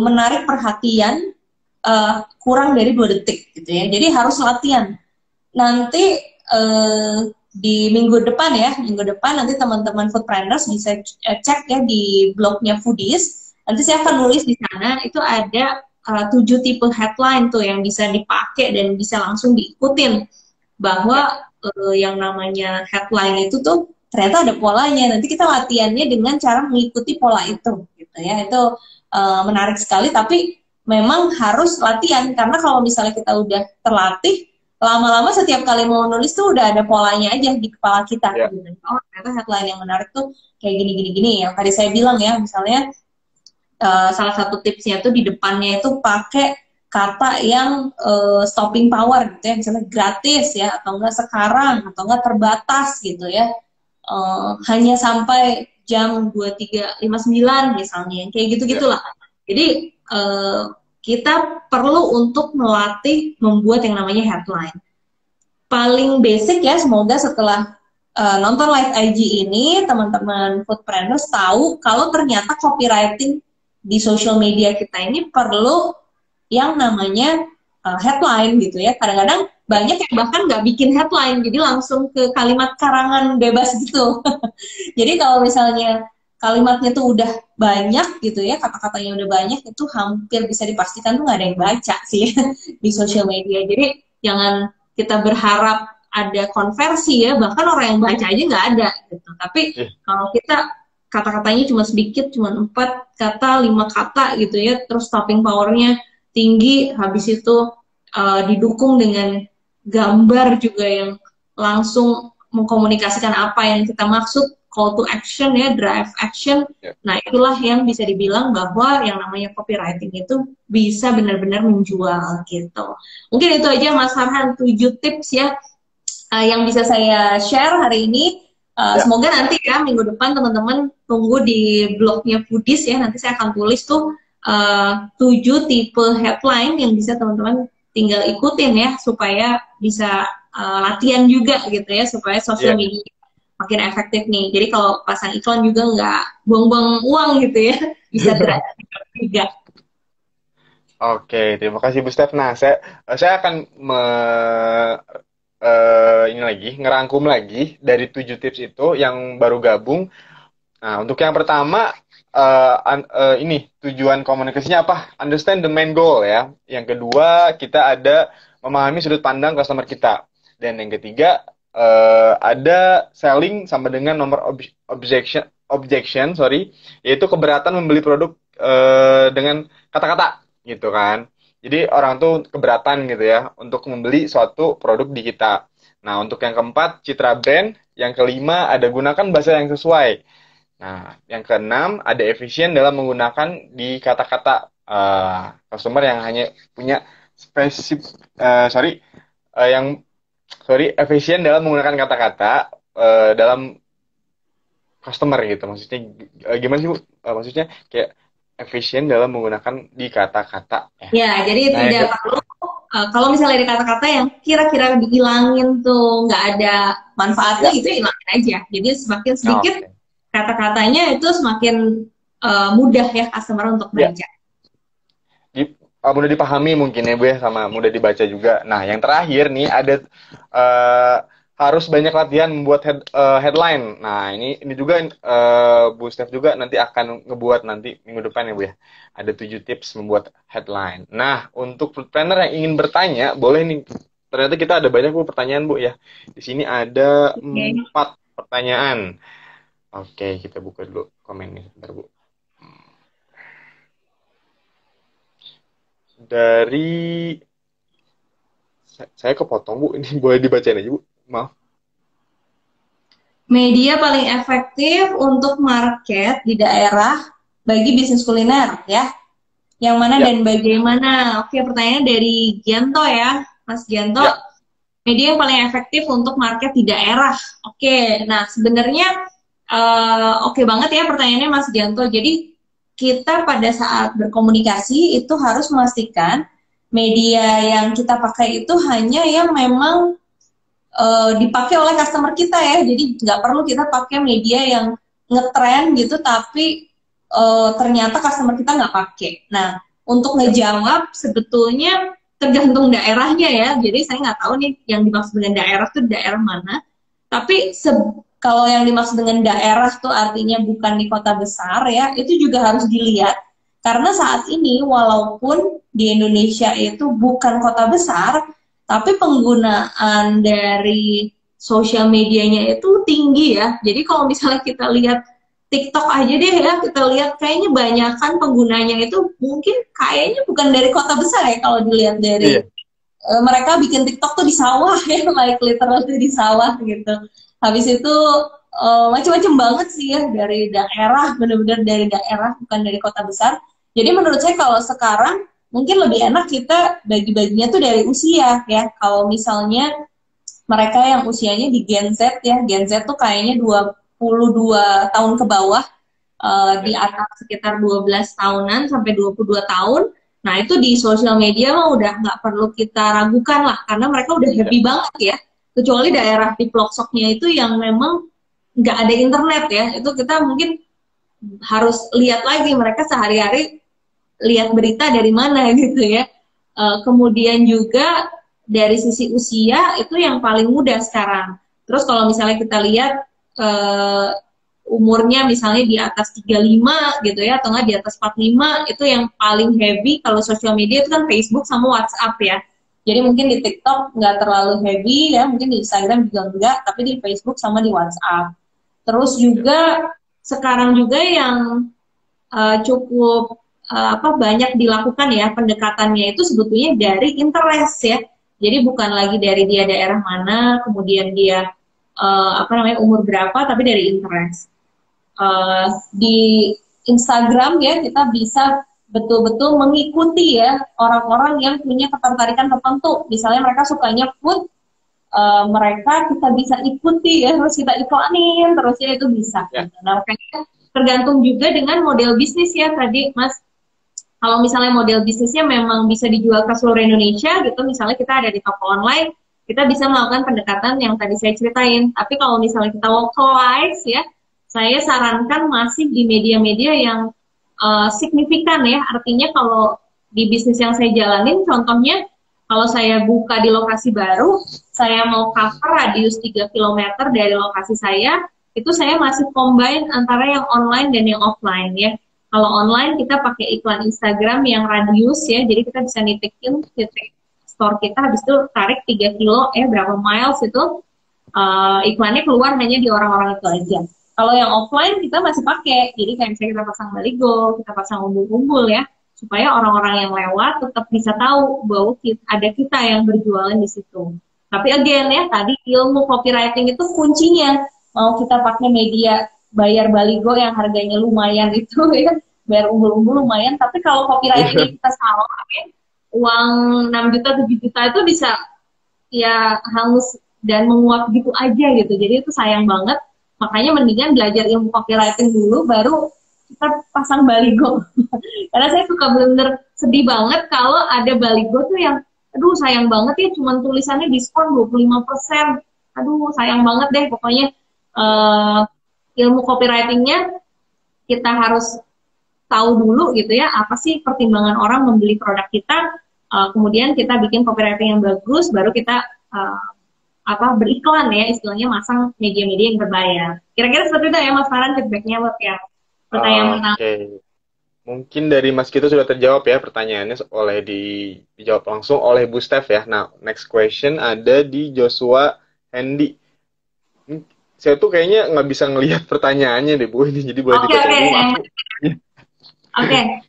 menarik perhatian kurang dari 2 detik gitu ya. Jadi harus latihan. Nanti di minggu depan ya, minggu depan nanti teman-teman foodplanners bisa cek ya di blognya Foodies. Nanti saya akan nulis di sana, itu ada 7 tipe headline tuh yang bisa dipakai dan bisa langsung diikutin. Bahwa yang namanya headline itu tuh ternyata ada polanya. Nanti kita latihannya dengan cara mengikuti pola itu, gitu ya. Itu menarik sekali, tapi memang harus latihan karena kalau misalnya kita udah terlatih, lama-lama setiap kali mau nulis tuh udah ada polanya aja di kepala kita. Ya. Gitu. Oh ternyata headline yang menarik tuh kayak gini-gini-gini. Yang tadi saya bilang ya, misalnya salah satu tipsnya tuh di depannya itu pakai kata yang stopping power gitu ya, misalnya gratis ya, atau enggak sekarang, atau enggak terbatas gitu ya, hanya sampai jam 23.59 misalnya, kayak gitu-gitulah. Jadi kita perlu untuk melatih membuat yang namanya headline. Paling basic ya, semoga setelah nonton live IG ini teman-teman foodplanners tahu kalau ternyata copywriting di social media kita ini perlu yang namanya headline gitu ya. Kadang-kadang banyak yang bahkan nggak bikin headline, jadi langsung ke kalimat karangan bebas gitu. Jadi kalau misalnya kalimatnya tuh udah banyak gitu ya, kata-katanya udah banyak, itu hampir bisa dipastikan tuh nggak ada yang baca sih di social media. Jadi jangan kita berharap ada konversi ya, bahkan orang yang baca aja nggak ada gitu. Tapi kalau kita kata-katanya cuma sedikit, cuma 4 kata, 5 kata gitu ya, terus stopping powernya tinggi, habis itu didukung dengan gambar juga yang langsung mengkomunikasikan apa yang kita maksud, call to action ya, drive action. Nah itulah yang bisa dibilang bahwa yang namanya copywriting itu bisa benar-benar menjual gitu. Mungkin itu aja Mas Farhan, 7 tips ya yang bisa saya share hari ini. Semoga nanti ya minggu depan teman-teman tunggu di blognya Foodies ya, nanti saya akan tulis tuh 7 tipe headline yang bisa teman-teman tinggal ikutin ya, supaya bisa latihan juga gitu ya, supaya sosial media makin efektif nih. Jadi kalau pasang iklan juga nggak buang-buang uang gitu ya, bisa juga. Oke, terima kasih Bu Steph. Nah, saya akan ini lagi ngerangkum lagi dari 7 tips itu yang baru gabung. Nah, untuk yang pertama ini tujuan komunikasinya apa? Understand the main goal ya. Yang kedua, kita ada memahami sudut pandang customer kita. Dan yang ketiga, ada selling sama dengan nomor objection, sorry, yaitu keberatan membeli produk dengan kata-kata gitu kan. Jadi orang tuh keberatan gitu ya untuk membeli suatu produk di kita. Nah, untuk yang keempat, citra brand. Yang kelima, ada gunakan bahasa yang sesuai. Nah, yang keenam, ada efisien dalam menggunakan di kata-kata customer yang hanya punya spesifik, efisien dalam menggunakan kata-kata dalam customer gitu. Maksudnya gimana sih Bu? Maksudnya kayak efisien dalam menggunakan di kata-kata ya. Ya, jadi Nah, tidak perlu kalau misalnya ada kata-kata yang kira-kira dihilangin tuh nggak ada manfaatnya, ya, itu hilangin aja. Jadi semakin sedikit oke. kata-katanya itu semakin mudah ya customer untuk Ya, baca. mudah dipahami mungkin ya Bu ya, sama mudah dibaca juga. Nah, yang terakhir nih ada eh, harus banyak latihan membuat headline. Nah, ini juga Bu Steph juga nanti akan ngebuat nanti minggu depan ya Bu ya. Ada 7 tips membuat headline. Nah, untuk food planner yang ingin bertanya, boleh nih. Ternyata kita ada banyak Bu pertanyaan Bu ya. Di sini ada Oke. 4 pertanyaan. Oke, kita buka dulu komennya sebentar Bu. Dari saya kepotong Bu, ini boleh dibacain aja Bu. Maaf. Media paling efektif untuk market di daerah bagi bisnis kuliner ya. Yang mana Ya, dan bagaimana? Oke, pertanyaan dari Gianto ya, Mas Gianto. ya, Media yang paling efektif untuk market di daerah. Oke, nah sebenarnya oke banget ya pertanyaannya Mas Gianto. Jadi kita pada saat berkomunikasi itu harus memastikan media yang kita pakai itu hanya yang memang dipakai oleh customer kita ya. Jadi nggak perlu kita pakai media yang ngetrend gitu, tapi ternyata customer kita nggak pakai. Nah, untuk ya. ngejawab sebetulnya tergantung daerahnya ya. Jadi saya nggak tahu nih yang dimaksud dengan daerah itu daerah mana. Tapi kalau yang dimaksud dengan daerah tuh artinya bukan di kota besar ya, itu juga harus dilihat. Karena saat ini walaupun di Indonesia itu bukan kota besar, tapi penggunaan dari sosial medianya itu tinggi ya. Jadi kalau misalnya kita lihat TikTok aja deh ya, kita lihat kayaknya banyakan penggunanya itu mungkin kayaknya bukan dari kota besar ya kalau dilihat dari Iya. mereka bikin TikTok tuh di sawah ya, like literally di sawah gitu. Habis itu macam-macam banget sih ya dari daerah, benar-benar dari daerah bukan dari kota besar. Jadi menurut saya kalau sekarang mungkin lebih enak kita bagi-baginya tuh dari usia ya. Kalau misalnya mereka yang usianya di Gen Z ya, Gen Z tuh kayaknya 22 tahun ke bawah, di Ya. atas sekitar 12 tahunan sampai 22 tahun. Nah, itu di sosial media mah udah nggak perlu kita ragukan lah, karena mereka udah Ya. happy banget ya. Kecuali daerah di pelosoknya itu yang memang nggak ada internet ya, itu kita mungkin harus lihat lagi mereka sehari-hari lihat berita dari mana gitu ya. Kemudian juga dari sisi usia itu yang paling mudah sekarang. Terus kalau misalnya kita lihat uh, umurnya misalnya di atas 35 gitu ya, atau nggak di atas 45, itu yang paling heavy kalau sosial media itu kan Facebook sama WhatsApp ya. Jadi mungkin di TikTok nggak terlalu heavy ya, mungkin di Instagram juga enggak, tapi di Facebook sama di WhatsApp. Terus Ya. juga sekarang juga yang cukup banyak dilakukan ya pendekatannya itu sebetulnya dari interest ya. Jadi bukan lagi dari dia daerah mana, kemudian dia umur berapa, tapi dari interest. Di Instagram ya kita bisa betul-betul mengikuti ya orang-orang yang punya ketertarikan tertentu. Misalnya mereka sukanya food, mereka kita bisa ikuti ya, terus kita iklanin, terusnya itu bisa. Ya. Gitu. Nah, makanya tergantung juga dengan model bisnis ya tadi, Mas. Kalau misalnya model bisnisnya memang bisa dijual ke seluruh Indonesia gitu, misalnya kita ada di toko online, kita bisa melakukan pendekatan yang tadi saya ceritain. Tapi kalau misalnya kita localize ya, saya sarankan masih di media-media yang signifikan ya. Artinya kalau di bisnis yang saya jalanin, contohnya kalau saya buka di lokasi baru, saya mau cover radius 3 kilometer dari lokasi saya, itu saya masih combine antara yang online dan yang offline ya. Kalau online kita pakai iklan Instagram yang radius ya, jadi kita bisa nitikin titik store kita, habis itu tarik 3 kilo berapa miles itu iklannya keluar hanya di orang-orang itu aja. Kalau yang offline kita masih pakai, jadi kayak misalnya kita pasang baligo, kita pasang umbul-umbul ya, supaya orang-orang yang lewat tetap bisa tahu bahwa ada kita yang berjualan di situ. Tapi again ya, tadi ilmu copywriting itu kuncinya. Mau kita pakai media bayar baligo yang harganya lumayan itu ya, bayar umbul-umbul lumayan, tapi kalau copywritingnya kita salah ya, uang 6 juta 7 juta itu bisa ya hangus dan menguap gitu aja gitu. Jadi itu sayang banget. Makanya mendingan belajar ilmu copywriting dulu, baru kita pasang baligo. Karena saya suka bener-bener sedih banget kalau ada baligo tuh yang, aduh sayang banget ya, cuman tulisannya diskon 25%. Aduh sayang banget deh, pokoknya ilmu copywritingnya kita harus tahu dulu gitu ya, apa sih pertimbangan orang membeli produk kita, kemudian kita bikin copywriting yang bagus, baru kita beriklan ya, istilahnya masang media-media yang berbayar. Kira-kira seperti itu ya Mas Farhan feedbacknya buat yang pertanyaan pertama. Oke. Mungkin dari Mas Kito sudah terjawab ya pertanyaannya dijawab langsung oleh Bu Steph ya. Nah, next question ada di Joshua Hendy. Saya tuh kayaknya nggak bisa ngelihat pertanyaannya deh Bu, ini jadi boleh dibaca dulu aku. Oke.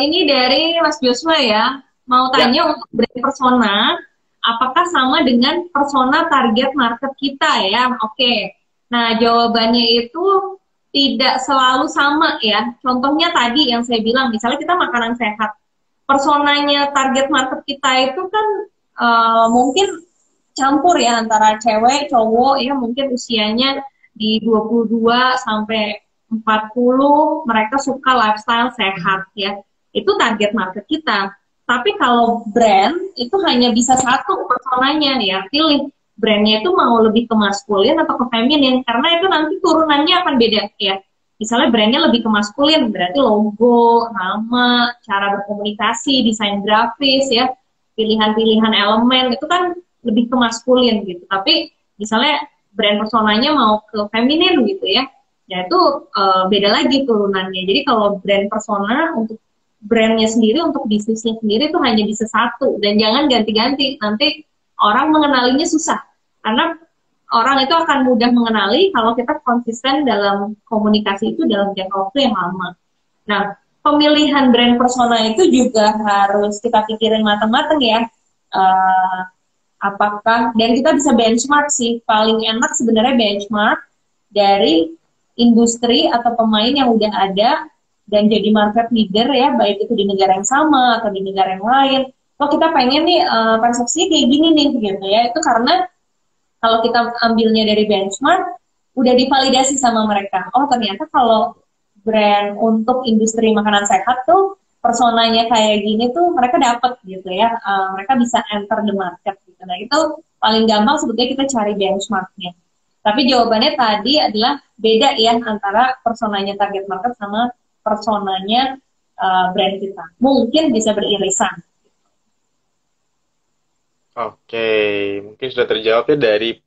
Ini dari Mas Joshua ya. Mau tanya untuk brand persona, apakah sama dengan persona target market kita ya? Oke. Nah, jawabannya itu tidak selalu sama ya. Contohnya tadi yang saya bilang, misalnya kita makanan sehat. Personanya target market kita itu kan mungkin campur ya antara cewek, cowok ya, mungkin usianya di 22 sampai 40, mereka suka lifestyle sehat ya. Itu target market kita. Tapi kalau brand itu hanya bisa satu personanya ya. Pilih brandnya itu mau lebih ke maskulin atau ke feminin, karena itu nanti turunannya akan beda ya. Misalnya brandnya lebih ke maskulin, berarti logo, nama, cara berkomunikasi, desain grafis ya, pilihan-pilihan elemen itu kan lebih ke maskulin gitu. Tapi misalnya brand personanya mau ke feminin gitu ya, ya itu beda lagi turunannya. Jadi kalau brand persona untuk brandnya sendiri, untuk bisnisnya sendiri itu hanya bisa satu, dan jangan ganti-ganti, nanti orang mengenalinya susah, karena orang itu akan mudah mengenali kalau kita konsisten dalam komunikasi itu dalam jangka waktu yang lama. Nah, pemilihan brand persona itu juga harus kita pikirin matang-matang ya. Apakah, dan kita bisa benchmark sih, paling enak sebenarnya benchmark dari industri atau pemain yang udah ada dan jadi market leader ya, baik itu di negara yang sama atau di negara yang lain. Kalau kita pengen nih persepsinya kayak gini nih gitu ya, itu karena kalau kita ambilnya dari benchmark, udah divalidasi sama mereka. Oh ternyata kalau brand untuk industri makanan sehat tuh personanya kayak gini tuh mereka dapat gitu ya, mereka bisa enter the market gitu. Nah itu paling gampang sebetulnya kita cari benchmarknya. Tapi jawabannya tadi adalah beda ya antara personanya target market sama personanya brand kita. Mungkin bisa beririsan. Oke, mungkin sudah terjawab ya dari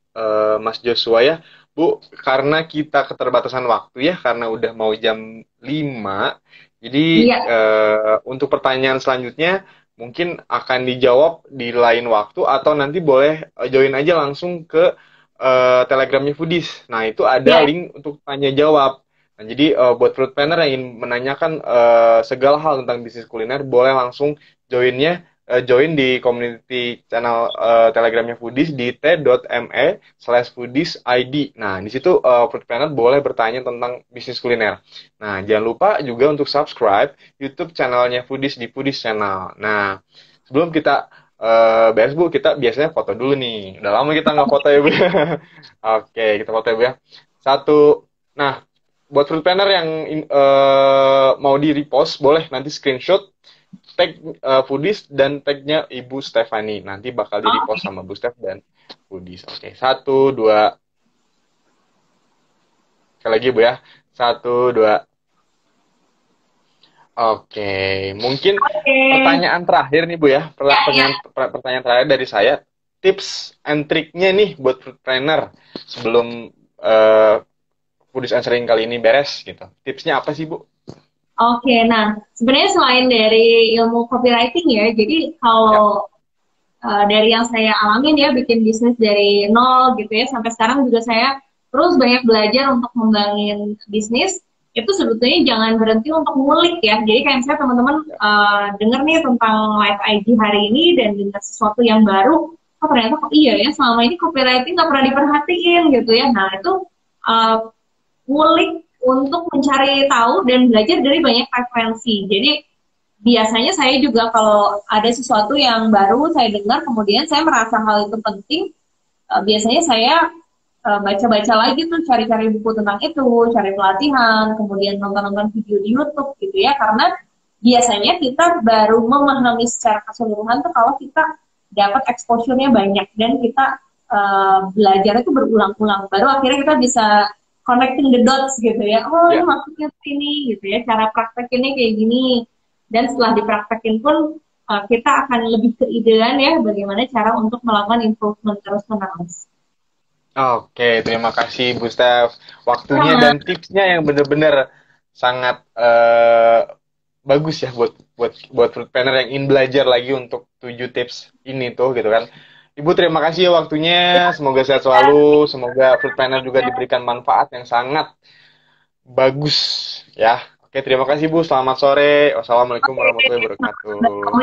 Mas Joshua ya. Bu, karena kita keterbatasan waktu ya, karena udah mau jam 5, jadi untuk pertanyaan selanjutnya mungkin akan dijawab di lain waktu, atau nanti boleh join aja langsung ke Telegramnya Foodies. Nah, itu ada link untuk tanya jawab. Nah, jadi buat food planner yang ingin menanyakan segala hal tentang bisnis kuliner, boleh langsung join di community channel Telegramnya Foodies di t.me/foodies_id. Nah, di situ food planner boleh bertanya tentang bisnis kuliner. Nah, jangan lupa juga untuk subscribe YouTube channelnya Foodies di Foodies Channel. Nah, sebelum kita beres Bu, kita biasanya foto dulu nih. Udah lama kita nggak foto ya Bu. Oke, kita foto ya Bu ya. Satu. Nah, buat food planner yang mau di repost, boleh nanti screenshot, tag Foodies dan tagnya Ibu Stefani. Nanti bakal di repost sama Bu Stef dan Foodies. Oke, 1, 2. Sekali lagi Bu ya. 1, 2. Oke, mungkin pertanyaan terakhir nih Bu ya. Pertanyaan terakhir dari saya. Tips and triknya nih buat food planner sebelum Foodies Answering kali ini beres gitu. Tipsnya apa sih Bu? Oke, nah sebenarnya selain dari ilmu copywriting ya, jadi kalau dari yang saya alamin ya, bikin bisnis dari nol gitu ya, sampai sekarang juga saya terus banyak belajar untuk membangun bisnis. Itu sebetulnya jangan berhenti untuk ngulik ya. Jadi kayak misalnya teman-teman denger nih tentang live IG hari ini dan dengar sesuatu yang baru, oh ternyata kok iya ya, selama ini copywriting nggak pernah diperhatiin gitu ya. Nah itu ngulik untuk mencari tahu dan belajar dari banyak referensi. Jadi biasanya saya juga kalau ada sesuatu yang baru saya dengar, kemudian saya merasa hal itu penting, biasanya saya baca-baca lagi tuh, cari-cari buku tentang itu, cari pelatihan, kemudian nonton-nonton video di YouTube gitu ya, karena biasanya kita baru memahami secara keseluruhan tuh kalau kita dapat exposure-nya banyak dan kita belajar itu berulang-ulang, baru akhirnya kita bisa connecting the dots gitu ya, oh ini Ya. maksudnya ini gitu ya, cara praktekinnya kayak gini, dan setelah dipraktekin pun kita akan lebih keidean ya bagaimana cara untuk melakukan improvement terus menerus. Oke, terima kasih Bu Steph. Waktunya Sama. dan tipsnya yang benar-benar sangat bagus ya buat fruit planner yang ingin belajar lagi untuk 7 tips ini tuh gitu kan. Ibu terima kasih ya waktunya. Semoga sehat selalu. Semoga fruit planner juga diberikan manfaat yang sangat bagus ya. Oke, terima kasih Bu. Selamat sore. Wassalamualaikum warahmatullahi wabarakatuh. Kamu